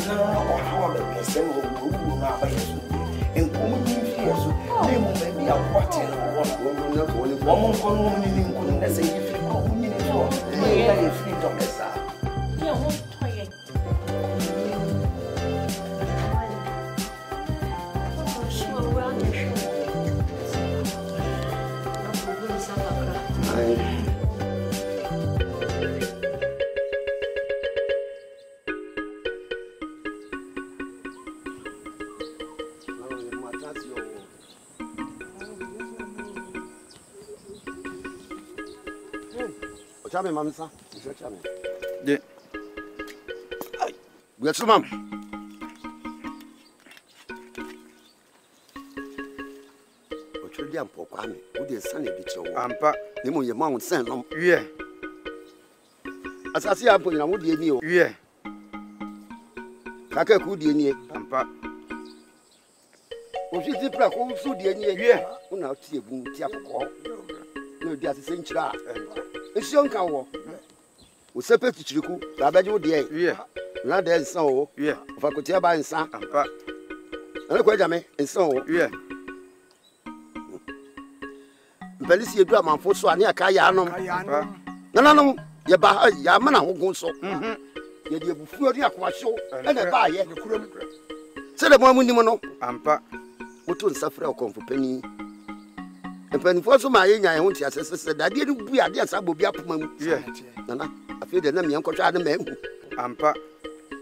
na ɔhaw a bɛbrɛsɛ no ɔwuwu no abayɛ so deɛ nkɔmmɔ nyi mfiyɛ so na mmom baabi a woate no wɔ no wɔmo nkɔ no wɔm ne ne nkɔ no na sɛ yɛfiri kɔ wo nyini so na yɛfiri dɔkɛ saa yɛ ho tɔyɛ Chame mamisa, chame. De. Ai. Buya sumam. Ochudi ampo kwa me. Wo de san e bi chewo. Ampa. Ni mo ye ma won san nom. Wie. Asasi ampo nyina wo de ni o. Wie. Kaka ku de ni. Ampa. Ofi ti pra ko su de ni. Wie. Wo na ti ebu ti akoko. Na odi asese nchira. Esio nka wo. Wo sepe tichiriku, la beje wo de. Wie. Na de nsan o. Wie. Fa ko ti aba nsan. Ampa. Na ko jame nsan o. Wie. Mpelisi edu amanfo so ane aka ya anom. Ampa. Nananom ye ba ya mana hogun so. Ye de ebufu odi akwahyo e na ba ye. Se de mo amunim no. Ampa. Woto nsafre okonfo pani. Mpanifo so ma ye nya ye ho ti asese dade ni bu ade asa bobi apoma mu. Nana afi de na me nkotwa ade ma hu. Ampa.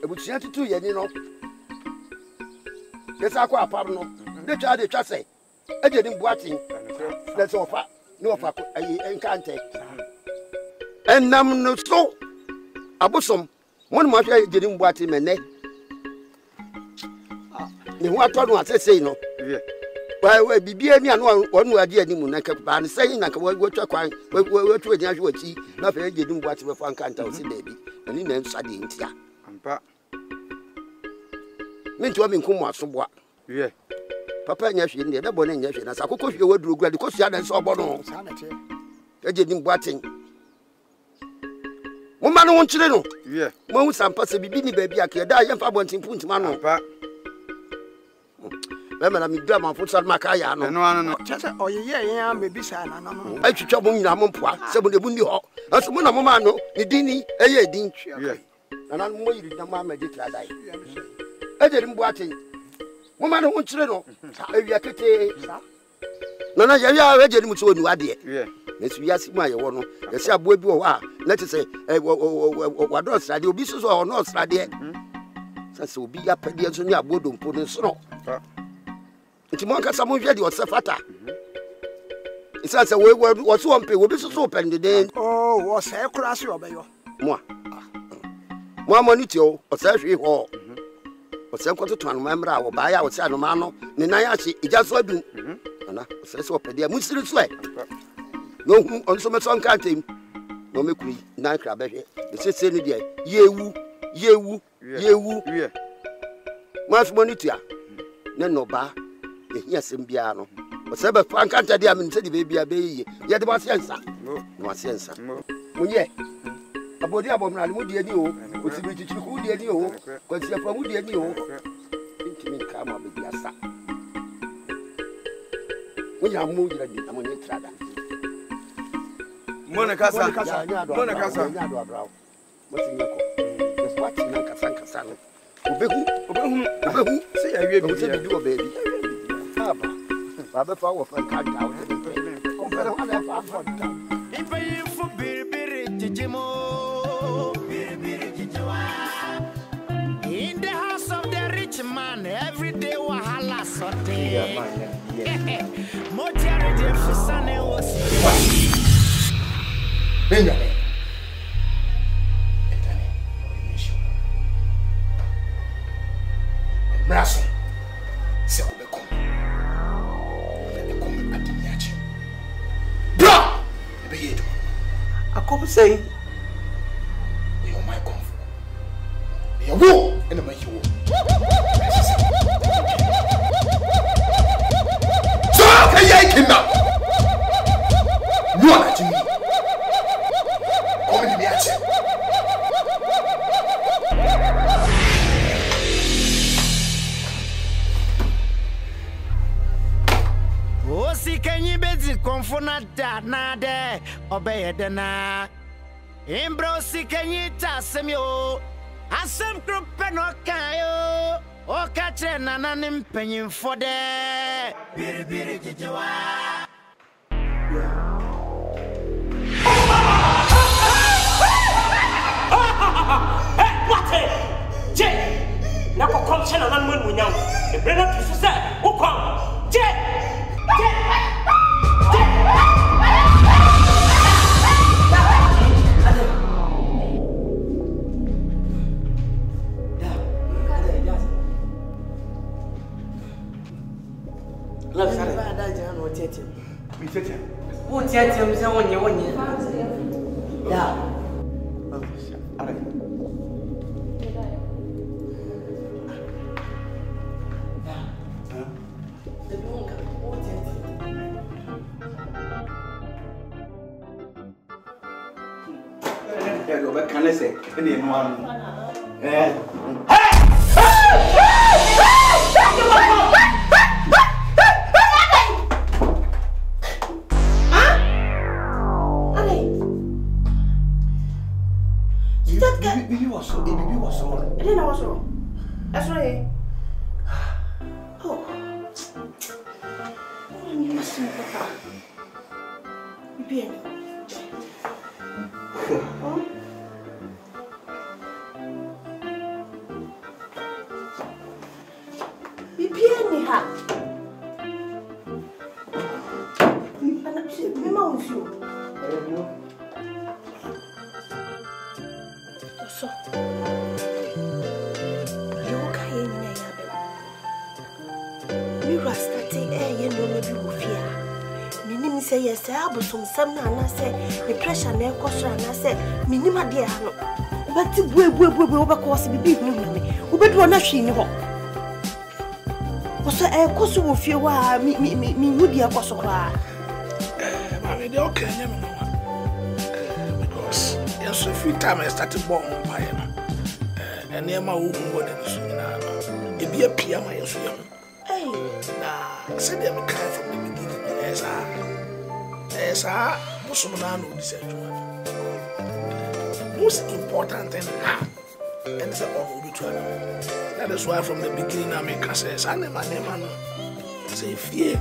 Ebutua tutu ye ni no. Yesa akwa apam no. De twa se. E de ni bu atin. Let's offer no offer ayi enkante. Enam no so abosom mon mo hwe de ni bu atin me ne. Ni ho atọ no asese no. Wa bibia ni anu onu ade ani mu na ka ba ne sey na ka watwa kwan watwa nya hwe wachi na fa je dum boate be fa nkanta o si baabi ani na nsa de ntia ampa minto mi nkomo asoboa ye papa nya hwe ne de bone nya hwe na sa kokko hwe waduru gura de kosia na nsa obo no sa na che je dum boate mo ma no won kire no ye mo hu sampa se bibi ni baabi akye da ye fa bontin puntima no ampa Mama mi dama futsal makaya no. No. Chese oyeye yan mebisa na no. Atwitwa mo nyina mo mpoa se mo de bu ndi ho. Aso mo na mo ma no ni dini eye din. Na mo yiri na ma magi tradai. Ejeri mbo atin. Mo ma no ho kire no. Awia kete. Na ya ejeri mu so onu ade. Na su yasi mu aye wo no. Ya se aboa bi wo a na te se wado srade obi so so no srade. Sase obi ya pade so ni abodo mpo no so no. Nti mo anka samo hwe de osefata. Isa se we so ompe we bi so pende den. Oh, wo se kura se obeyo. Mo amoni ti o se hwe ho. O se nkoto to anu mamra wo ba ya wo se anu ma no ne nan ya hye ija so adum. Ana o se opede mu siri so e. No hu on so me so nka antem. No me kuri nan kra be hwe. De se ni de yewu. Mo asmoni ti a. Ne no ba ehia sembia no osebe fankanta dia me se di bebia be ye ye de ba siensa no siensa munye abodi abomna mu die ni o osibi chichiri ku die ni o kwasi afa mu die ni o intimi ka ma be dia sa munya mu yira di amonye trada mona kasa nya do abrao motinye ko the party na kasa no obehu se ya wie bi se bi do baby Baba fa wo fa ka da wo de ko pere ho na fa fa da ife fu biribiri jijimo biribiri jijiwa in the house of the rich watch man every day wahala sote. Motia ready for Sunday was. Benjamin. Brasso. Se o becom. Le becom atiniachi. Bra! E be yedo. Akob say You my comfort. You wo and my you. So can you keep up? No, Jimmy. Come in the action. Osi kanyi bezi konfona da na de obeye de na imbro si kanyi ta semyo asem grupe no kayo o ka tre na na ne mpanyin fo de biri biri jejewa What? Jay, na ko komche na nan mun munyam. E brena pisu se, wo kwam. Jay. love sorry ba da je no tete mi tete wo tete mi se wonye da ara ya go ba kanese ene no anu Bibi was wrong. I didn't know what's wrong. That's right. Oh. You must have Papa. Bibi. Oh. Bibi ni ha. Me ma unfio. So, you can't hear me. You are starting you know, maybe with fear. Minimum say yes, I have some and I say the pressure near caution and I say, Minima dear, but we over course be big me. We better not she know. Was a course of fear me would be a course of cry. Mammy, they okay, because yes, a few times I started born. And near my own word and soon, it be a piano. Hey, now, I said, I'm kind from the beginning. As I was someone who said, most important thing now, and it's all between. That is why from the beginning I make us I never say, fear,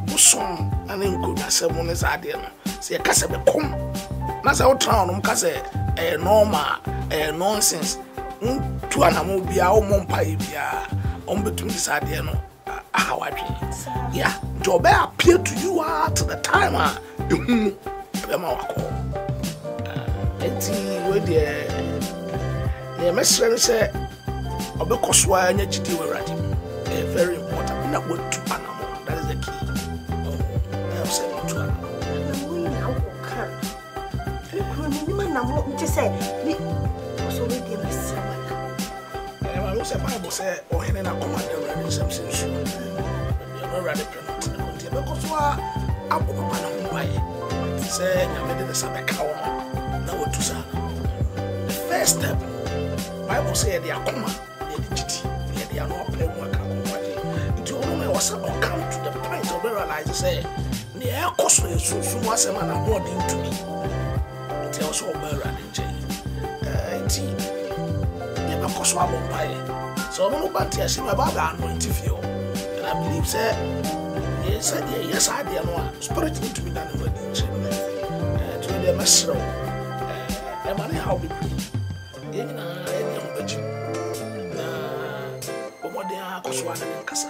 Buson, and then could I say, one is idea. Say, a cassette come. That's our town, a normal, a nonsense. To an amobia or Mompia, on between this idea, no, how I dream. Yeah, Job appeared to you at the time. You call. With the messenger said, because why I need to ready. Very important. Not what to animal. That is the key. I have said to animal. Just say, so we give us the Bible says, or in a commander in some sense. You're ready to because I will buy say, I made the Sabbath. Now, what to say? The first step, Bible says they are common, they are not playing work. It only was about come to the point of realizing, say, the air cost is so much a man according to me. It also better than Jay. So I'm about to see my Baba anointing you. And I believe, sir, yes, I did not spirit to be done with to the master. And money how we they are Koswana and Kasa.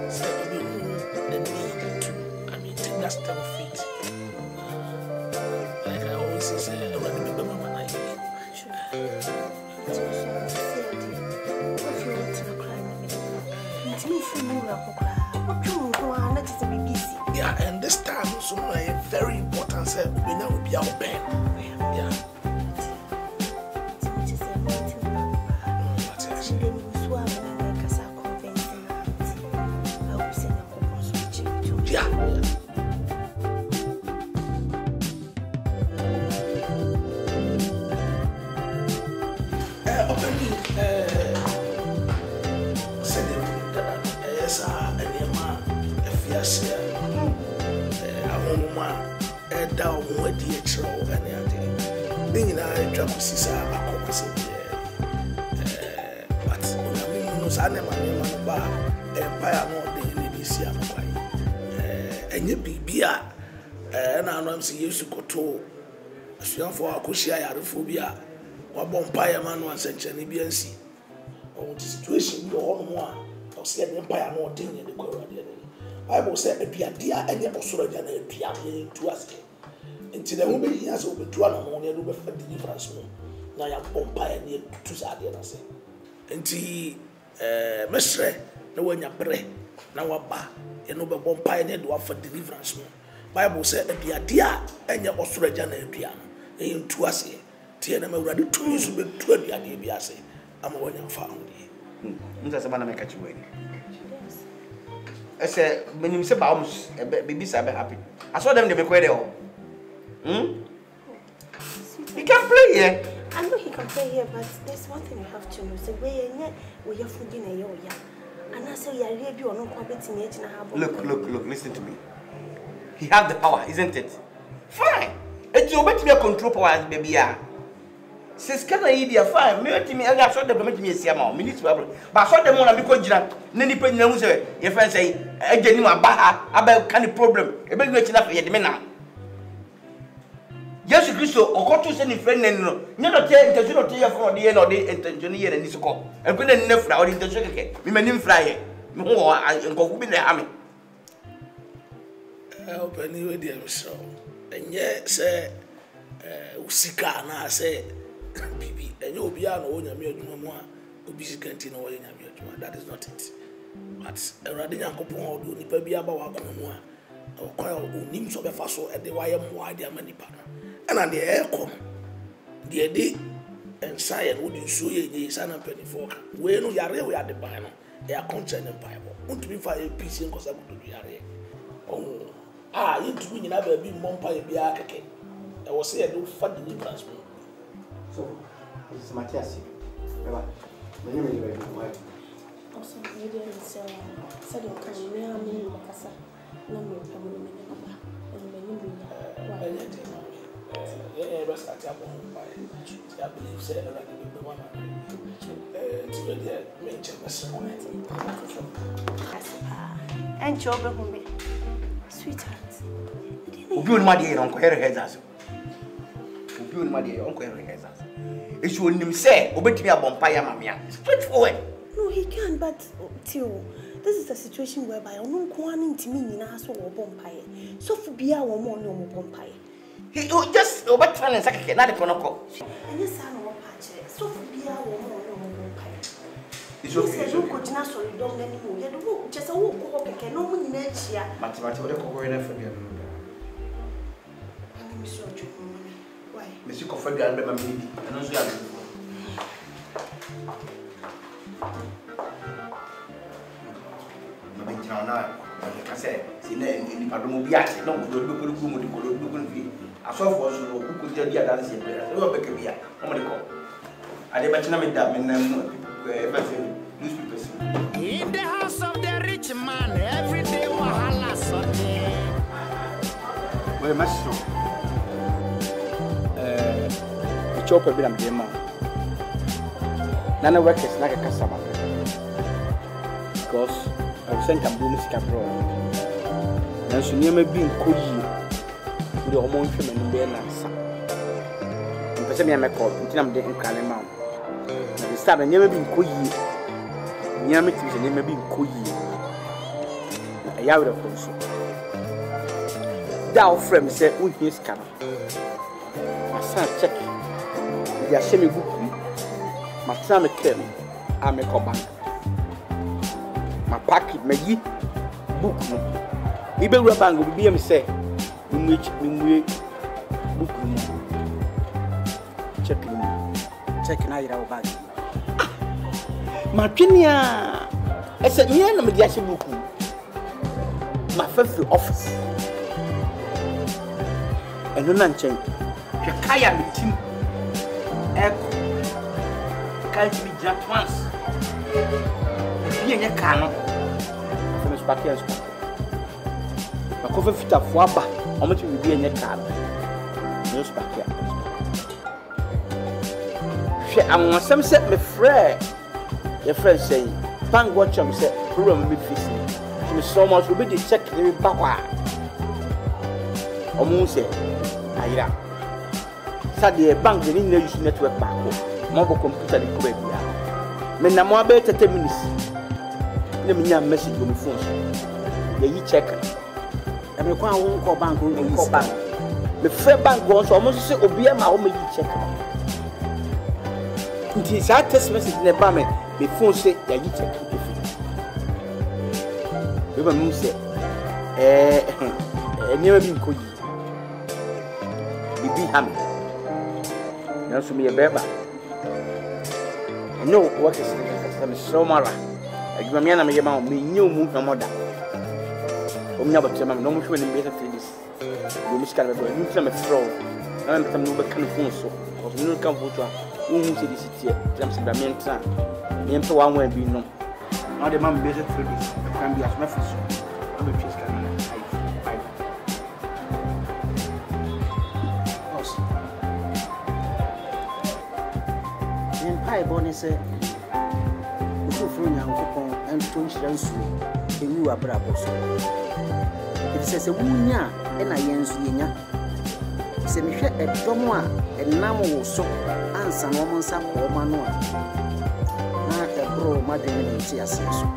So we know the need to, I mean, take that step of faith. Like I always say, I'm going to be mama. Yeah, and this time also a very important set we now will be our pen. Yeah. Used to go to a swim for Akushia phobia or Bompire man once and Jenny BNC. Or the situation you all more or see an empire more thing in the Korea. Bible said a piadia and the Osura than a piano to us. Until the woman he has over 2 ammonia over for deliverance. Now I have Bompire near to Sadiana. Until Mestre, no one ya bre, now a bar, and over Bompire near for deliverance. Bible said a piadia and your Australian piano. In two as a Tiana already 2 years to be 20 at the Biase. I'm a one young family. That's a man I make at you. I said, when you say bombs, babies are happy. I saw them, they make quite ill. He can play here. I know he can play here, but there's one thing you have to know. So, we are food in a year. And I say, I read you on no competing yet in a harbor. Look, listen to me. He has the power, isn't it? Fine. It's your better control power, baby. Since can I eat fine? Me, I saw them to make me a siamo, minutes problem. But I saw them on a because Nanny Penny knows if I say, I get him a baha about kind of problem. A big rich enough for the men. Yes, Christo, or got to send a friend and never tell the should tell for the end of the intention here and this call. And couldn't enough for our intention. We may name fly. More and go in the army. Help anyway, dear Mister. And yet, say, Usika, and I say, Bibi, and you'll be on own, you'll be canteen or in your that is not it. But a radiant couple do not be about one or quite names of a fossil at the YM their many partner. And on the air come, the day and science would you show ye the son and penny fork. When we are at the Bible, they are concerned in Bible. Want to be for a piece in because I would be oh. You two in a baby Mompire Biake. I was here to fund the deliverance. So, this is Matthias. My name is very good. Also, you didn't say, said you can near me, Macassa. No more permanent number. And many yeah, but I believe, said the one. And children who me. Sweetheart. Ubi on my dear uncle Harry has. Ubi on my dear uncle Harry has. It should him say, obey me a Bompire, Mamma. Straightforward. No, he can, but Tio, this is a situation whereby I'm not going to mean in a house or Bompire. So for Bia or more no Bompire. He just obey Tran and Saka, not a Conoco. And your son or Patch, so for Bia or more no Bompire. It's okay. You could not so you don't anymore. You don't just a walk, okay, no one in each year. Mathematical, for the Why? Monsieur Coffin, I remember me, and also I said, in the Padomobiat, no, I saw for you who could tell you that is a Rebecca Bia. I did mention that newspapers. In the house of the rich man, every day wahala Sunday. Well, Master, the chopper be a dear man. None of workers like a customer because I've sent a boom abroad. Now, so near me being cool with the hormone from and bear answer. And for some, I call until I'm getting Calimount. The start, I never been cool. nya me timi se ne ma bi nko yi na ya were ko so da ofrem se wo hie ska no asa check ya hye me buku ma tra me kem a me ko bank ma pack me yi buku no ibe wura bank obi bi am se mi mu buku no check na ira o bag ma twenia ese nye na me dia hye buku ma fafi office eno na nchen hwe kaya me tim eko kaya mi ja twans bi enye ka no so me spakia so ma ko fa fita fo aba o mo ti bi enye ka no no spakia hwe anwasam se me frɛ your friend say bank watch am say program me fix me so much we be check the back wa omo say ayira sade bank ni na use network back mo bo computer ni ko bia me na mo abe 30 minutes na me nya message on phone so ye yi check e me kwa won ko bank me frɛ bank won so omo say obi ma o me yi check nti sa text message ne ba me phone say ya yi check we ba mu say never been ko yi bibi ham na so me beba no what is the so mara aguma me na me yema me nyu mu hwamoda o me abatia ma no mu hwe ne be ta this go mi skala be ni tla me fro na me tam no be kan phone so o me no kan photo a wo hu se this tie jam se ba me ntra me mpe wa nwa bi no na de ma me be ta this kan bi as me fiso o be twist kan ai pai bone se ufufuru nyankopon ento nhyiransu enu abrabo so se wunya na yensu yenya se mehwe edom a enam wo so ansa no mo nsa ko ma no a na ebro madwene ne nti ase so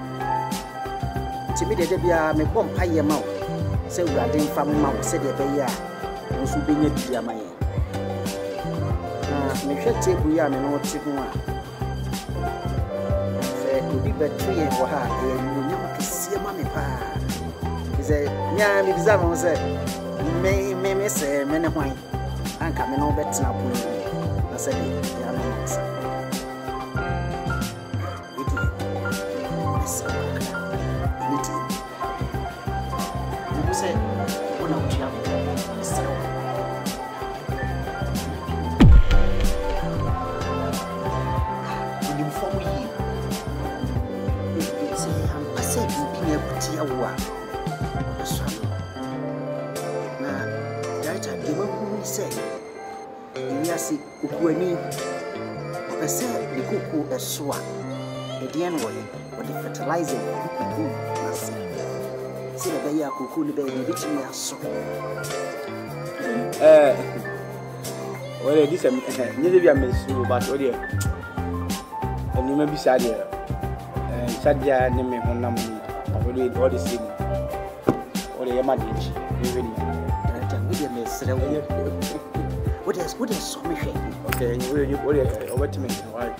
timi de bia me bom paye ma wo se urade mfa ma wo se de be ya nso benya bia ma ye mehwe tebu ya me no ti ho a se obi betue wo ha e nyunya kese ma me pa ze nya mi biza mo se me se me ne hwan anka me no betina po na se de ya no sa iti esa iti mo se ona utia esa yawa so na data de ma hu se iya si kukuani opese de kuku eso a e de en woye what the fertilizer kuku na se de ya kuku ni be ni bitimi aso well this ni de bia mesu but o de ni ma bi sa de sadia ni me honam ni all the same all the emergency even we dey mesre what is so me okay you over to me why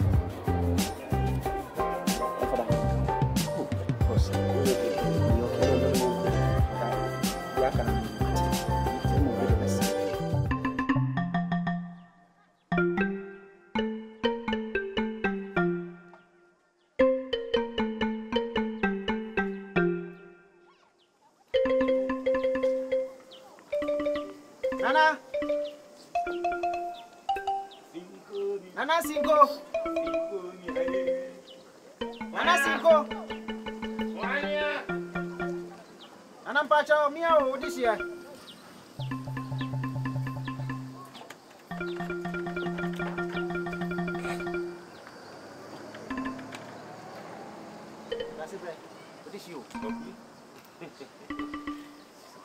Anampacho miao this year. That's it, bro. What is you?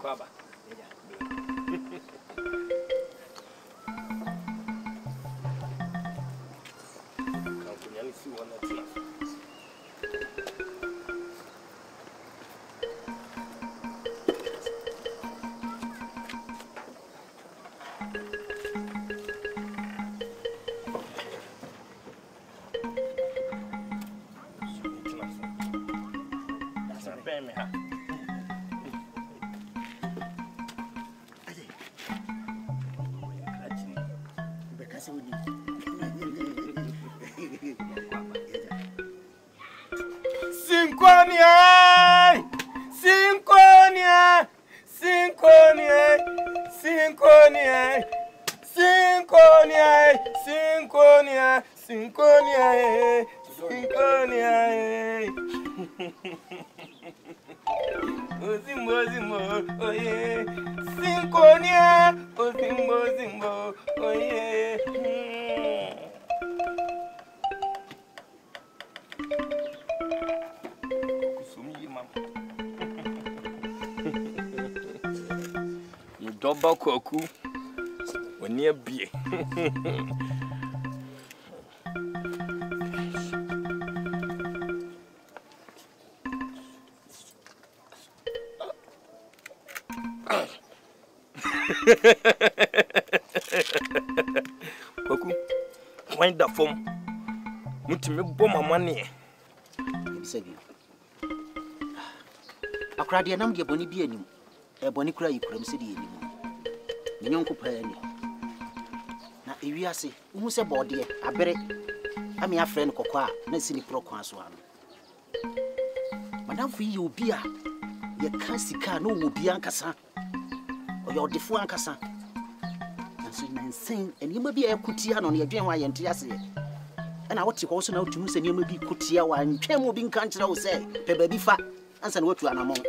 Kwaba. Synconia, Synconia, Synconia, Synconia, Synconia, Synconia, Synconia, Synconia. Ozimbo, Zimbo, oh yeah. Synconia, Ozimbo, Zimbo, oh yeah. You double cocoa when you're beer. Cocoa, wind the phone. Mutimmy bomb my money. Akra de nam de boni bi anim e boni kura yi kuram se de anim ne nyonko paani na ewiase hu se bode abere ami afre no kokko a na sini pro kwa so ano madam fu yi obi a ye ka sika no obi ankasa o ye odefo ankasa na so nansen enima bi a yakutia no ne yedwen wa yente ase na wote ko so na wotu se enima bi kutia wa ntwem obi nka nkyere wo se pe ba bi fa ansa na watu anamon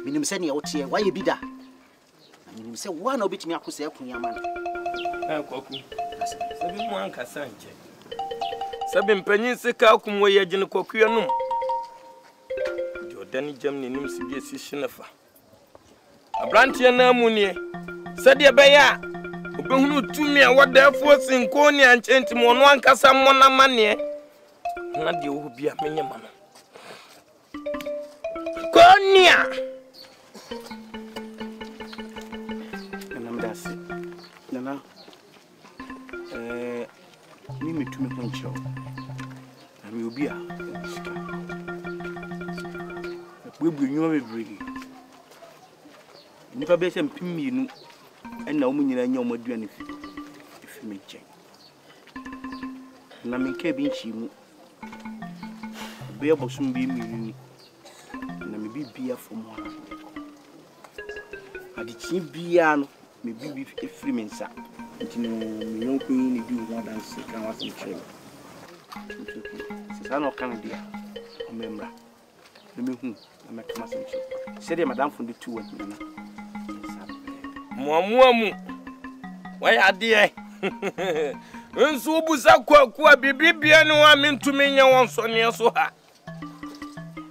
minim se ne wote wa ye bi da minim se wa na obetimi akosa akun yama na kwaku sabi mu ankasa nche sabi mpanyin sika akum wo ye gine kwaku anum Jordan Germany nim si bi si shinefa abrantie na amunie sade be ya obehunu tumi a wadafo sinkoni anchenti mo no ankasa mo na mane na de wo bia menye ma no konia namdasi nana mimi tumi koncho ami obi a sika bubu nyuma bebree nipa be se mpimmienu na omu nyina nya omaduane fi meche na menka bi nchi mu be abosum bi mi na me bibia fom wana adi chi bia no me bibi efiri mensa ntino me yonko ni bi wo dance kan wasem chere sisa no kan dia o memra me hu na me kama sem chere se de madam fundi tu wa na muamuamu waya de nso busa kwaku bibibia no wa mentumi nya won so ne so ha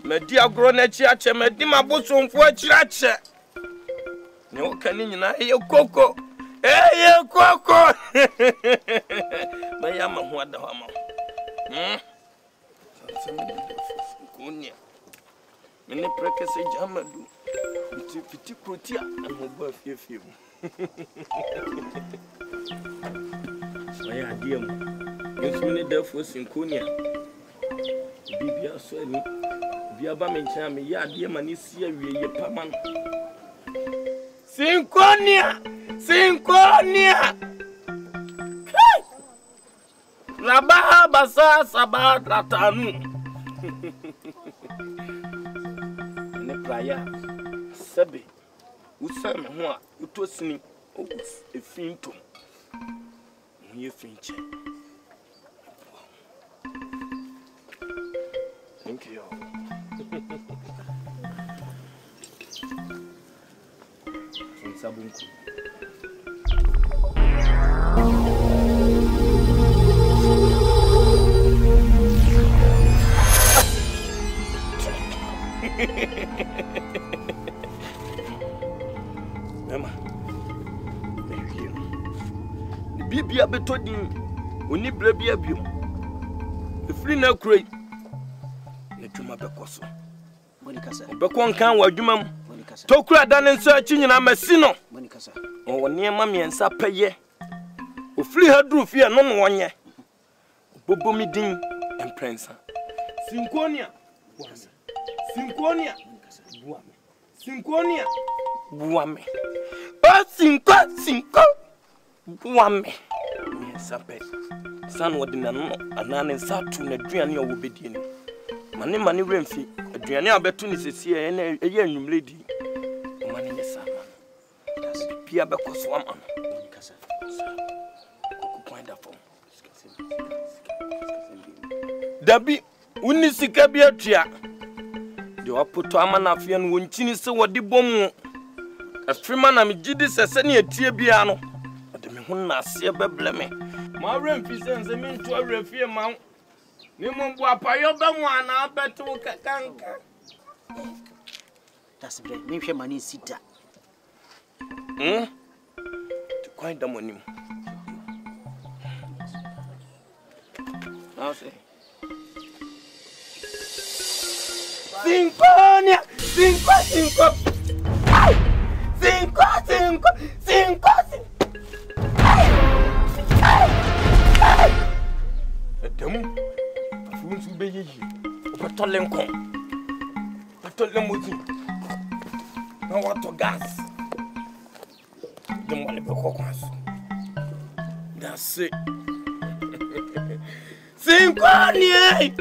madi agro na chi ache madi mabosomfo achirache ne o kan nyina ye koko ye koko maya ma ho ada ho ma kunia mene prekese jamadu fiti krotia na ho ba fiefie mu waya adie mu yesu ne dafo sinkonia bibia so ani bia ba mencha me ya adie ma ne si awie ye paman sinkonia Rabah basa sabat latanu ne playa sabe usam ho a utosini o efinto ye finche. Thank you. Sabunku. Mama, bibia betodin oni brabia bio efri na kroi na tuma bekoso monikasa obekon kan wa adwuma mu tokura da ne nsa chi nyina masi no monikasa o niema miensa peye ofri hadru fie no no wonye bobomi din emprensa sinkonia Synconia. Buame. Oh, Synco. Buame. Yes, I bet. Son, what did Anan and Satu and Adriania will be dealing. Money Renfi. Adriania Bertunis is here and a young lady. Money is Sama. That's Pia Becos woman. Dabi unisika biatua de wapoto amanafia no wonchini se wode bom afima na megidi sese ne atie bia no de me ho na ase beble me ma remfi sense me nto awrafie ma ne mombo apayo ba mu ana abeto kakanka that's great me hwe mani sita to quite the money now say Synconia, Synco. Adam, fools will be ye. Patolenco. Patolemuzi. No water gas. The money be cocos. That's it. Synconia.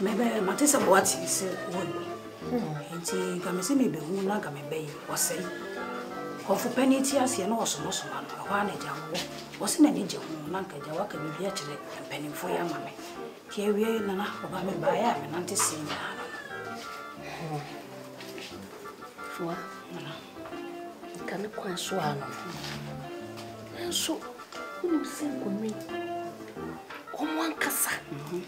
Maybe Matissa what you say, and Gamisi may be who not come bay, was say. Or for penny tears, you know, so much man, one wasn't any joke, Nanka Jawaka will be actually and penny for your mammy. Here we are, Nana, Obama by and Auntie Sing. For can quite swallow. And so, who sing with me? On one cassa,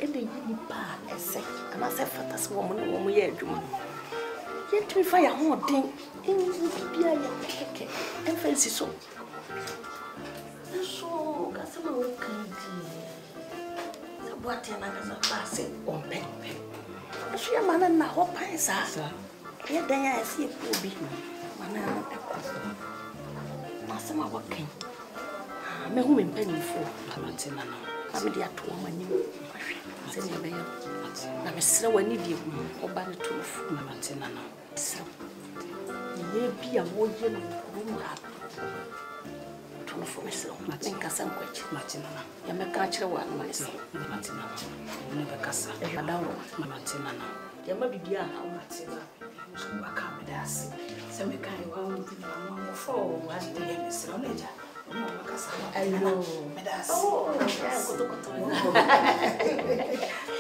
and then you bar, and say, and I said, Fatas woman, yet we fire more thing in the cake and fancy so. And so, Cassama will come the what and I pass it on pen. And she a man and now hope I saw. Here then I see it will be. Mana Masama working. Me whom in penny for Lamantina. I'm the at woman you. Send your bail. I'm a slow and idiot or by the two of Lamantina. So, ye be a more yellow room. For myself, nothing can some question. Martina, you may catch a one myself. Martina, never cassa. You are down, Martina. You may be dear, how much you are coming as some kind of one for one day, Miss Ronaja. I know,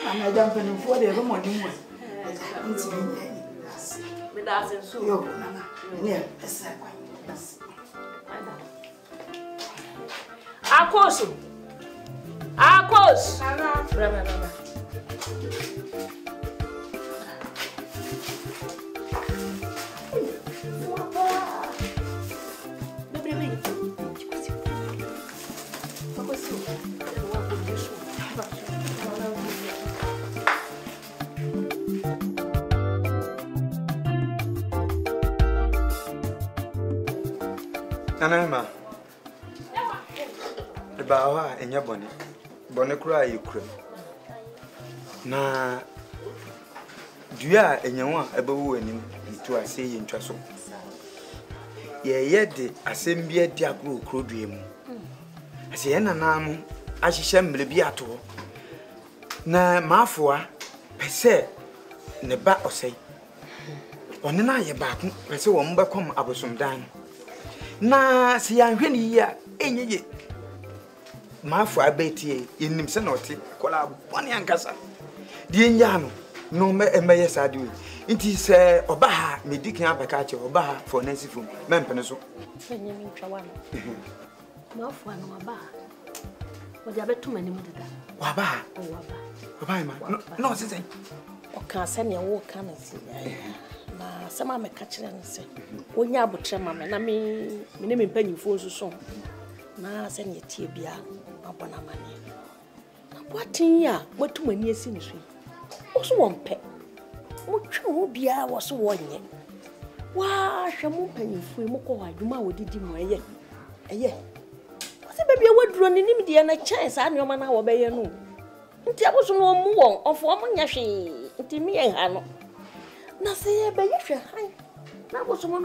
I'm a jumping for the morning. With us and so, yeah, Akos. Anama. Bawa enya bone kura yekura na dua enyanwa abewu anim ntu ase ye ntwa so ye de asem bia di akro dua mu ase ye nanam ahihye mbre bi ato na mafoa pese ne ba osei one na ye ba ku pese wo mbekom abosomdan na se ya hwe ni ya enyeye mafu abeti yenim se na oti kola boni ankasa die nyano no me emeye sadewe nti se oba ha medikin abeka che oba ha for nancy fom mempene so fenyemi ntwa mafu anu oba o dia betu mani mudida waba ma no se ɔka sɛ ne wo ka na si na sɛ ma meka kyerɛ no sɛ wonya abotrɛ ma me na me ne me mpanyimfo nso so na sɛ ne tie bia abɔ na mane na boaten yi a matum ani asi ne so wo so wɔmpɛ wotwe wo bia wo so wɔnyɛ waa hwɛ mo mpanyimfo yi mo kɔ wɔ adwuma a wɔdidi mu ɛyɛ sɛ baabi a waduro ne nim deɛ na kyɛn saa nneɔma no a wɔbɛyɛ no nti aboso no ɔmu wɔn ɔfo ɔmo nyɛ hwee nti me yɛ ha no na sɛ yɛbɛyɛ hwɛ han na aboso no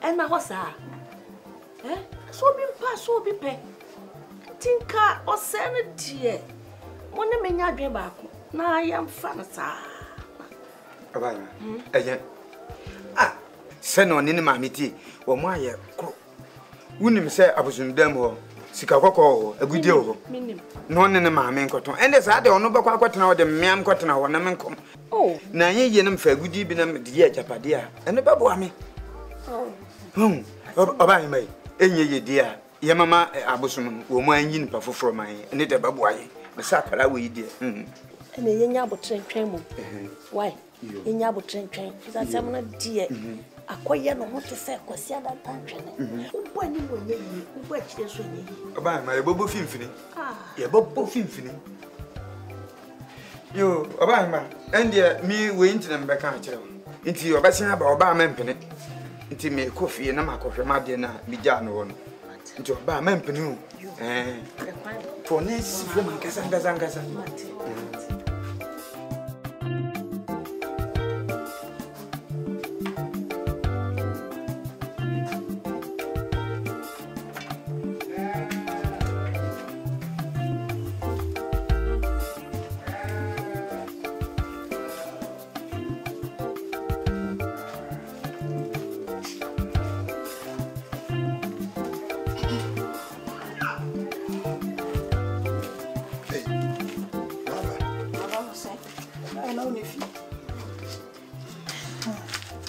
ɛna hɔ saa sɛ obi mpa so obi pɛ nti nka ɔsɛ no deɛ mo ne menya adwene baako na yɛmfa no saa abana ɛyɛ sɛ na ɔne ne maame tie wɔ mo ayɛ koro wonim sɛ abosomdam hɔ sika kɔkɔɔ hɔ agudie hɔ na ɔne ne maame nkɔtɔn ɛnɛ saa de ɔno bɛkɔ akɔtena hɔ de mmeam kɔtena hɔ na menkɔm na anyɛ yie no mfa agudie bi na mede yɛ agyapadeɛ a ɛno bɛboa me ɔba yɛma yi ɛnyɛ yɛdie a yɛmama abosom no wɔ mu anyi nipa foforɔ ma yɛ ɛne de bɛboa yɛ mesɛ akara wɔ yi deɛ ɛne yɛnya abotrɛntwɛn mu why yɛnya abotrɛntwɛn sasɛm no deɛ akɔyɛ no ho te sɛ kwasi adanta ntwene wobɔ ani wɔ nyɛ yie wobɔ akyirɛ so nyɛ yie ɔba ma yɛbɔbɔ fimfini yɛbɔbɔ fimfini yo ɔba ma ɛndeɛ me wei ntina mbɛka akyerɛ wo nti ɔbɛsen aba ɔba ma mpene nti me kɔ fie na makɔhwɛ madeɛ no a megyaa no hɔ no nti ɔba ma mpene o to ne sifo ma nkasa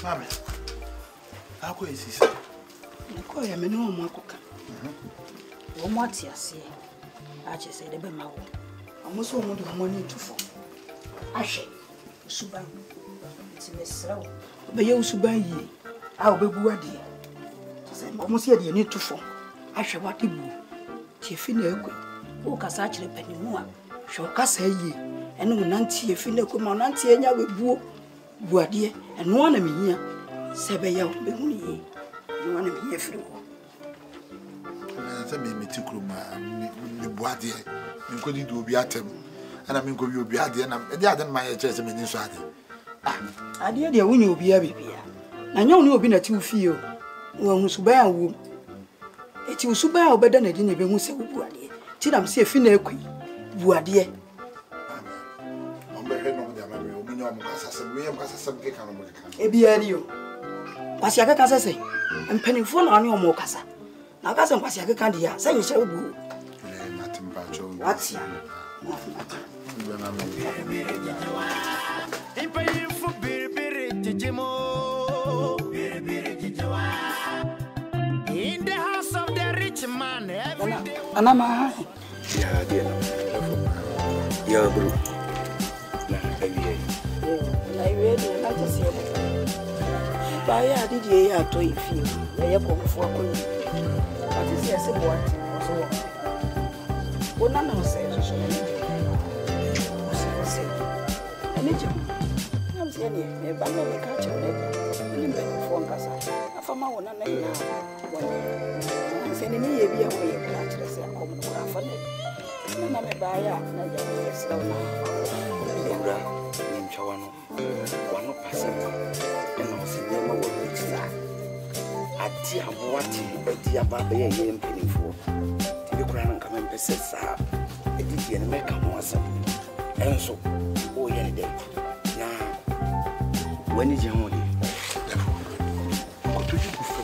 Mami, ako esisi. Nko ya me no mo akoka. Wo mo atiase. A che se de be ma wo. Amo so mo de mo ni tufo. Ahwe. Suban. Ti mesrawo. Be ye usuban yi. A obebu wade. Se mo se de ni tufo. Ahwe wade bu. Ti fi na ekwe. Wo kasa kire panimu a. Hwe kasa yi. Ene mo nanti efi na ekwe ma nanti enya webuo. Buadie eno na mehia sebe ya behuni yi no na mehia firi ho na se me meti kroma me buadie me nkodi do obi atem ana me nkodi obi ade na e ade na ma ye kire se me ni so ade ade de wunye obi a bibia na nya woni obi na ti ufie o wo husuba ya wo eti usuba ya obeda na di na be hu se wo buadie ti na me se efi na akui buadie Ebiario. Kwasi akaka sese. Mpanifo na anu omo kasa. Na kasa kwasi akaka dia. Say you shall go. Matimba cho. What's ya? Impayifo biribiri jijimo. Biribiri jijawa. In the house of the rich man every day. Anama. Ya dia na. Ya bro. Na iwe de na tese e ba ya didi ya to ifi na ye komfo akoni ati se se bo ati so wo na na se so se ani je na se ni e ba na me ka che ne ni be fo nkasa afama wo na na ina wo se ni ye bia wo ye ka che se akom no afa ne na me ba ya na ya se se na Ura nimchawano wano pasema eno sinema wo bitsa ati abwati edi ababa ye mpinifo tibi kura na kama mpese sa edi die ne meka mo asem enso o ye ne de na wani je ho de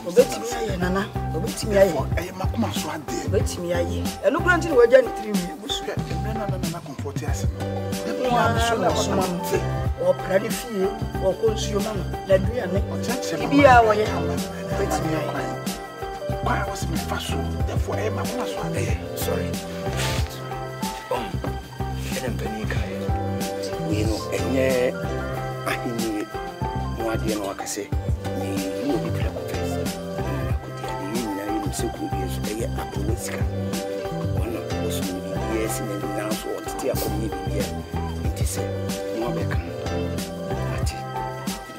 obetimi aye nana obetimi aye aye makoma so ade obetimi aye eno kura ntini waja ni 3 mi busu na comfort asem o prade fie o konsuo ma na duane bibia wo ye betimi aye kwa was me faso therefore I makoma so ade sorry ene mpani kai we know enye ahini no ade no akase ni you be clear confess ko dia ni na you se ko bi so eye apolitika ono osu ni yes ni na so ti akomi bi ya nti se no be kan ati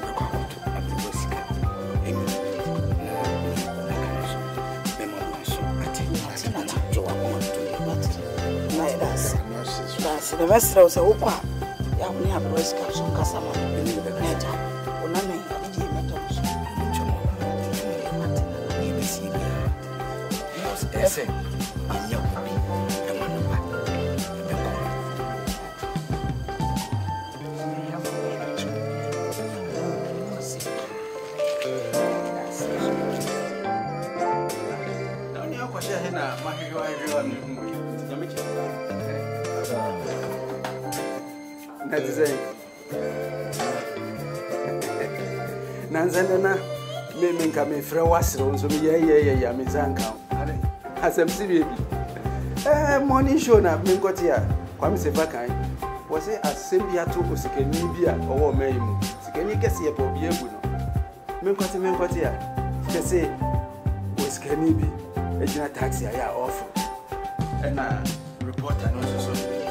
ni ko ko to apolitika emi na kan so be mo so ati na jo wa ko to that's the best house okwa ya ni apolitika so kasama ni be neja ona na ije metamuso ese anyo Nanzana me ka me frɛ wasere nso me ye me zanka asem si baby morning show na me nkɔte a kwame se vakan wo se asem bi ato osikani bi a ɔwɔ man yi mu sikani kɛse yɛ pa obi agu no me nkɔte a kɛse osikani bi agina taxi a ya off and reporter no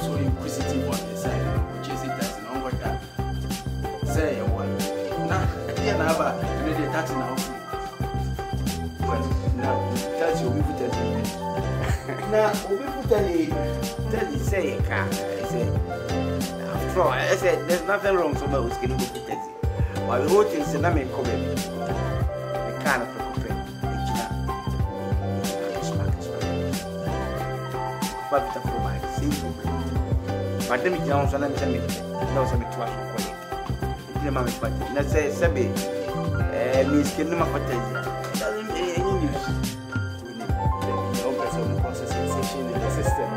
so inquisitive on the side which is it that no what that say one na dia na ba ne dey taxi na off well now taxi obi put na obi put taxi say ka say after all I said there's nothing wrong so about skin go put taxi while the whole thing say na me come the kind of preoccupy but the for my see but them down so na me say no so me to aso ko ni ma me pat na say sabe me skin ma ko taxi doesn't any news no person process sensation in the system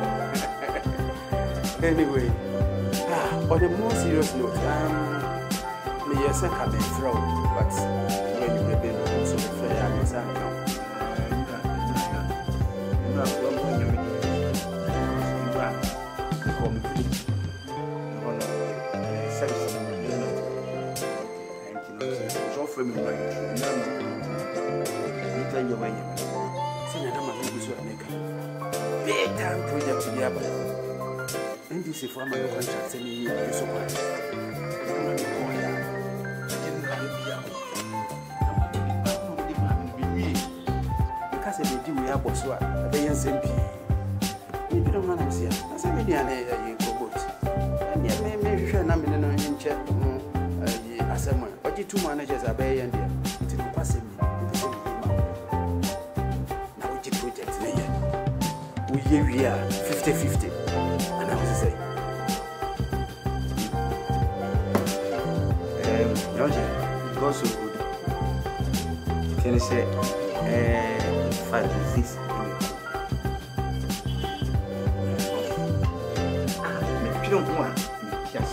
anyway on a more serious note me yes can be throw but when you rebel so the fair am zanka na kwa mwenye big time project together. And this is for my contract and you so much. Because if you do, we have also a very simple. If you don't want to see it, that's a million you go boat. And yet, maybe sure I'm in check as someone. But you two managers are very and it will pass me. Now, which project we are 50-50. And I was saying, go so good. Can you say 5 6? Mais puis on voit, yes,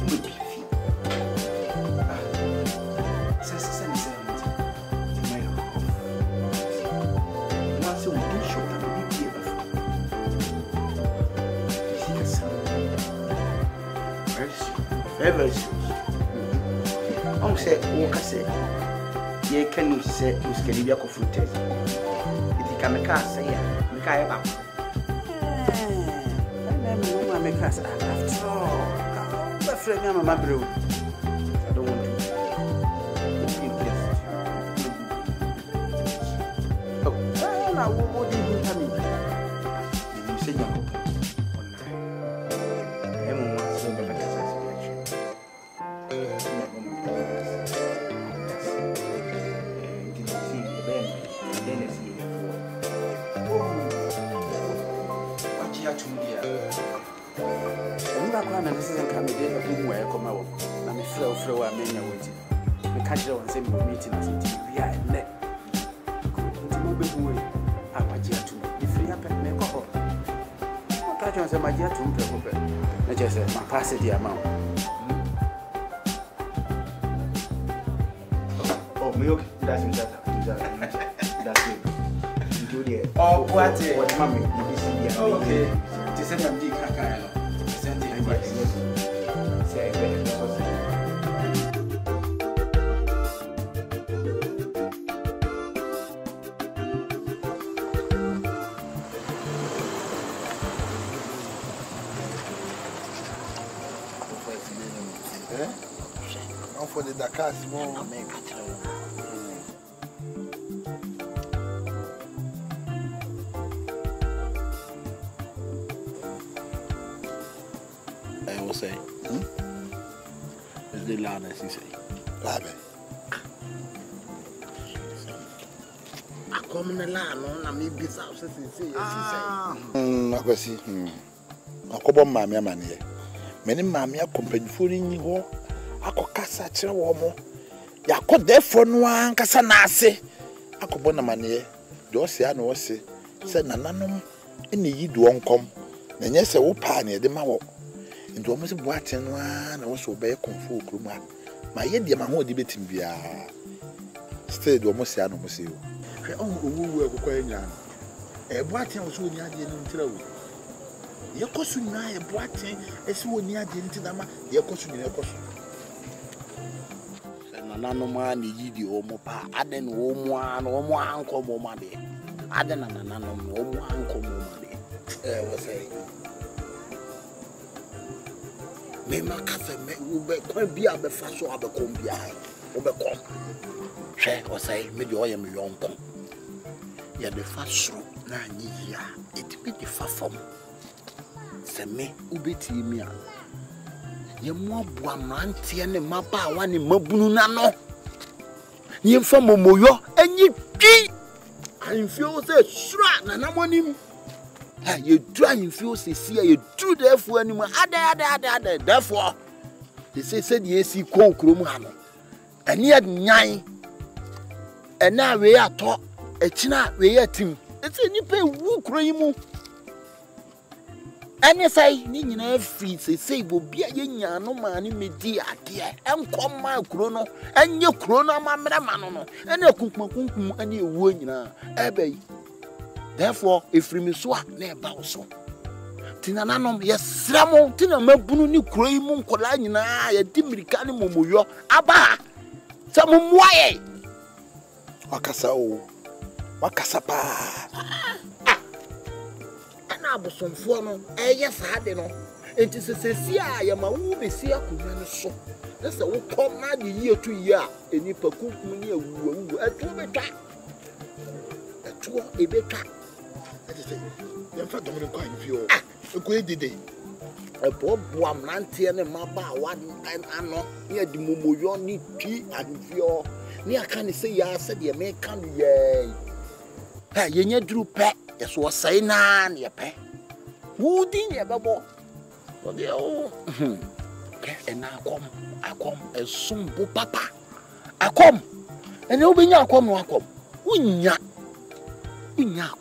we be fit. Ça c'est nécessaire. Moi c'est un show dans le pied. Very serious. On sait, on casse. Il y a quelqu'un qui sait où ce qu'il y a qu'on fout. Il dit qu'à me casser, me casse pas. Même moi, me casse. After all, my friend, my bro. I don't want to. Oh, now what do you tell me? You say you're open. Flow, I mean, we catch it on same meeting as it. We are net. I want you to be free up and make up. I catch on some idea to improve. I just said, my pass the amount. Oh, me okay. That's it. Do the what mommy, you see, okay. To send them deep, I can't. Send it. the Dakar small. I will say, is the land as he say? Labe. I come in the land on a maybe South say, Akwasi. Akobo mammy amane. Many mammy accompany fooling you. Akokasa chira wo mo. Yakodefo no ankasa na ase. Akobo na mane. De o se ana o se. Se nananom ene yi do onkom. Na nye se wo pa na de ma wo. Nti o mo se boate no na wo so be konfo okrum a. Ma ye de ma ho de betim bia. Stay do mo se ana mo se o. Hwe on owu akokwa nya no. E boate wo so oni ade no ntira wo. Ye kosu na e boate esi oni ade ntina ma ye kosu ni e kosu. Nano man, the yidi omopa, aden woman, omo uncle momade. Aden and nano, omo uncle momade. Was a me macafe, me ube, quite be a befaso of a combia, obecom. She was a medio me uncle. Ya the fast room, nani ya, it be the fafom. Se me, ubeti mia. Ye mo bua mrantie ne maba wa ne mabunu na no ye mfa momoyo anyi twi anfio se sura na namonim ha ye dru anfio se sia ye dru defo anim ada defo they say ye si konkrom ha no ani adnyan ena we ato ekina we atim eti nipa wu kro yi mu Any say, Nina free, say, will be a yen no man in me, dear, and come my chrono, and your chrono, my madamano, and a cook, and you win, Abbey. Therefore, if we miss what, near Bowso. Tinanum, yes, Samo, Tina Mabunu, Craymon, Colina, a Dimricani Momuyo, Abba, some way. Wakasapa. Some form, yes, I had no. It is a see, I am a woman, see a command so. That's a would come mad year to year, and if a cook me a woo, a 2 better. A 2 a better. That is it. You're not going to quite view a great day. A poor boam lanty and a maba, 1 and anno, near the Mumuyon, tea and view. Near can say, I said, you may come, yea. Hey, you drew pet. Yes, was saying, Nan, your pet. Who did you ever? Well, the old. And I come, as soon as Papa. I come, and you'll be not come, I come. We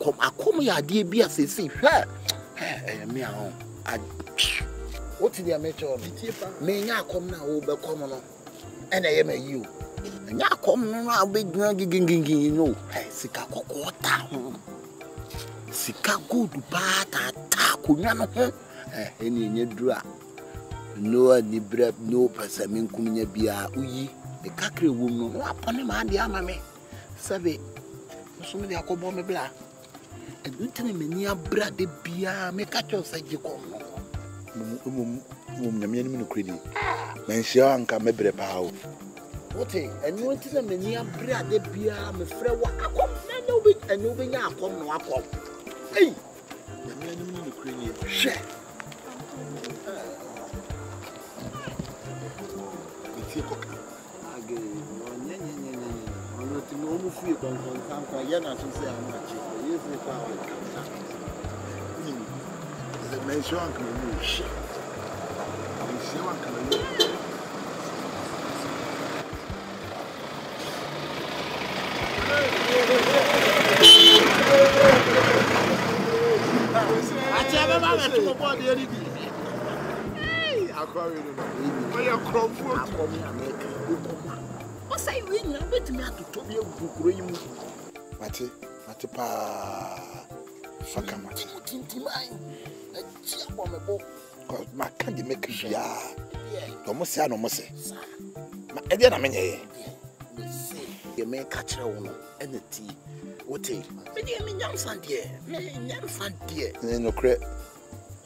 come, I come, ya dear beer, say, her. Me, I. What did you make of? May not come now, over common. And I am a you. And ya come now, big ginging, you know. Hey, sick a cocoa. Sika good bata takunya no ho eni nye dura no ani breb no person kunya bia uyi e kakre wom no apone ma ade ama me sabe so me akobo me bla e duntene me ni abra de bia me ka cho saje ko no nyame ni no kredi menhia anka me bre pa o wote eni wontene me ni abra de bia me frɛ wa akom na no bi eni obi nya akom no akom. Hey, the man in the crane, share. It's your cock. I gave I'm not to know if you don't come for Yana to say how much you use the power. The man shank me, share. I'm sure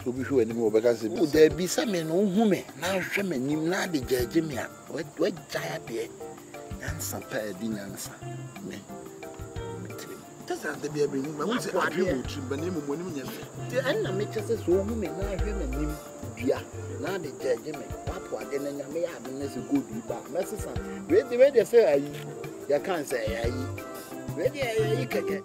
obi hwe ani mo beka se bi da bi se me no hu me na hwe m'anim na de gyaje me a wa gyaa de yansa pa edi yansa me tesa de bi abi ni ma wo se adwe mo tri bani mo monim nya de anna me chese so hu me na hwe m'anim dua na de gyaje me papo ade na nya me ya ade na se godi ba mesesa we de say ayi ya kan say ayi we de ayi keke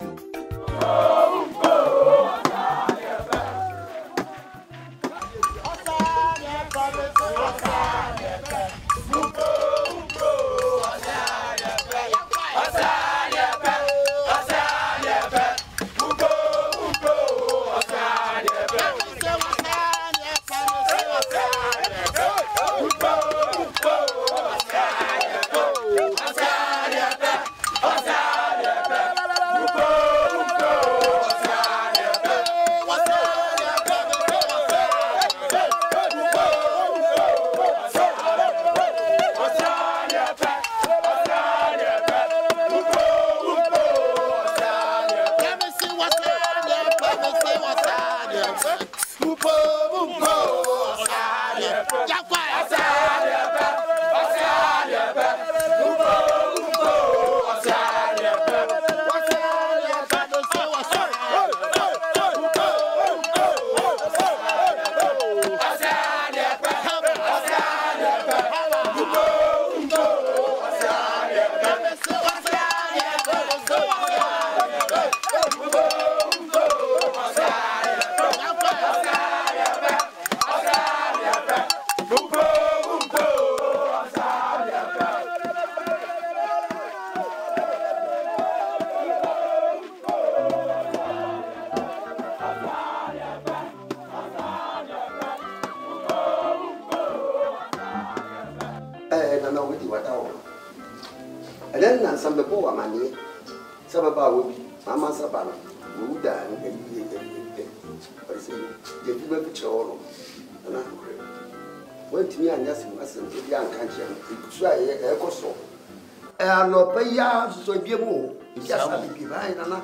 ya so biemo ya sabi bi bai nana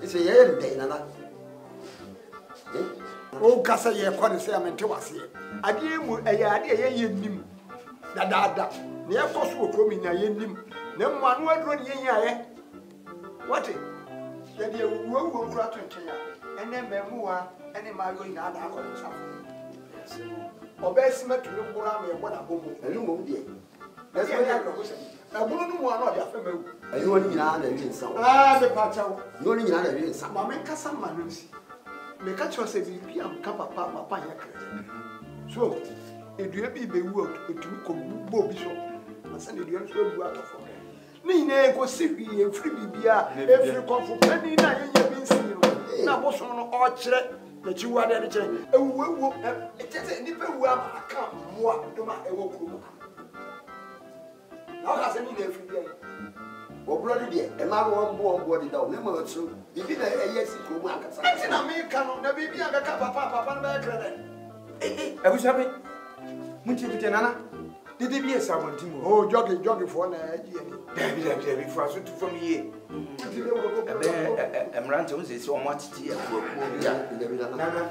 ise ye ndai nana o kasa ye kwani se amente wase ade mu ade ye nim dada ne ye koso okro mi nya ye nim ne mu anu aduro ne ye nya ye wate ye de wo kro atonche ya ene memuwa ene ma yo ina ada akọ safo obesime tunu mbura me bo na bomo enu mo die ese ya ko se na bulu nu mo ana dia fa mawu ayi woni nyina na wi nsa me pa chawo woni nyina na wi nsa ma me kasa ma no nsi me ka cho se bi bia am ka papa ya kre so edua bi be wu otumi ko bo bi so asa ne edua so bu atofo ni ne ko si wi e free bibia e free konfo pani na ye bi nsi na bo so no o kire na chi wa de kire ewu e tete ni pe wu ama aka moa do ma e wo kuro na ka se ni na free bia wo brother de e ma wo bo de da o ne ma tru bibi na e yesi kuro mu aka sa na me ka no na bibi aka ka papa na ba kire de abusabe munchi bite nana dede bi esa montimo oh jogi for na aji ani dabi for aso tu from ye emrante o se o matiti afu afu ya dabi nana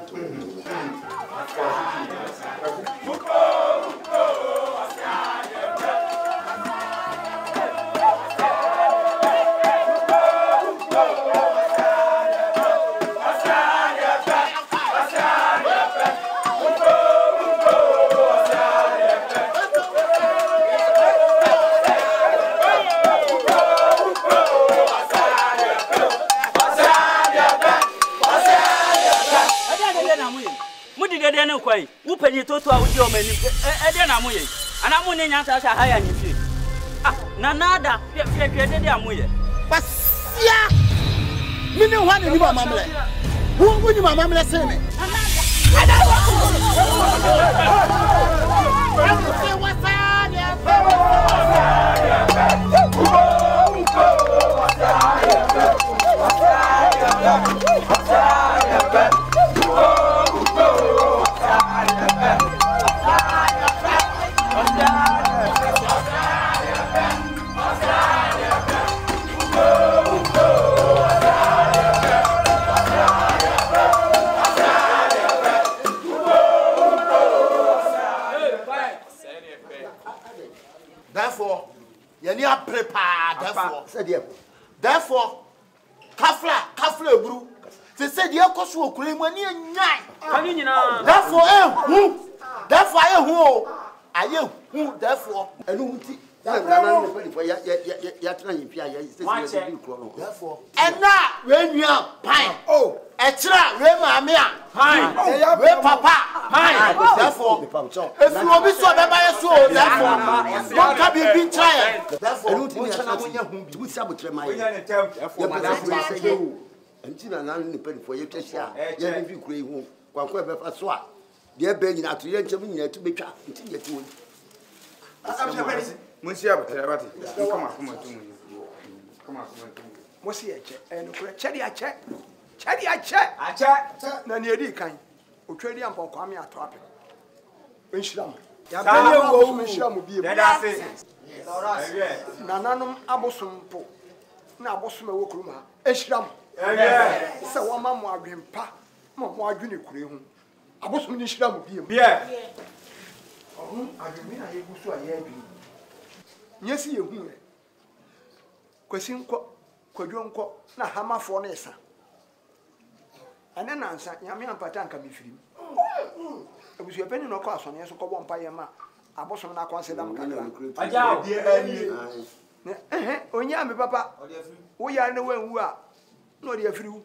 kwai upeni toto a udi o mani de na moye ana mo ne nyanta sha haya ni fi na nada hwe de amoye basia mini hwa ni ba mamle wo ni mama mamle se me therefore yani prepare therefore kafla eburu se said ye koso okure mu ani anyan Kanu nyina. therefore therefore enu nti ena we nua pan echira we maame a we papa therefore if you obi so beba yeso therefore don't ka bi try therefore enu nti na wonya hu bi wusi abotre mai wonya ne tem therefore nti na nan ne pen for ye twehia ye bi kura hu kwankwa be fa so a de be nyina to ye nchem nyina tu betwa nti ye tu Monsieur Abatrabati, come on, Mosi eche eno kura chedi ache na ne edi kan otwedi ampa kwame ato ape enhira mo ya bele wo enhira mo bie na nanom abosompo na abosom ewo kuruma enhira mo se wo ma mo adwempa mo adwene kure hu abosom ni enhira mo bie adwemi na yegusu aye adwene nyesi yehu e kwasi nko kwadwo nko na hamafo na esa ane nansa nyame ampata anka mefirim abusu epeni no ko asone so ko bompa ye ma abosom na consider mkakra Ajao. onya me papa wo ya ne wanwu a no de afiriwu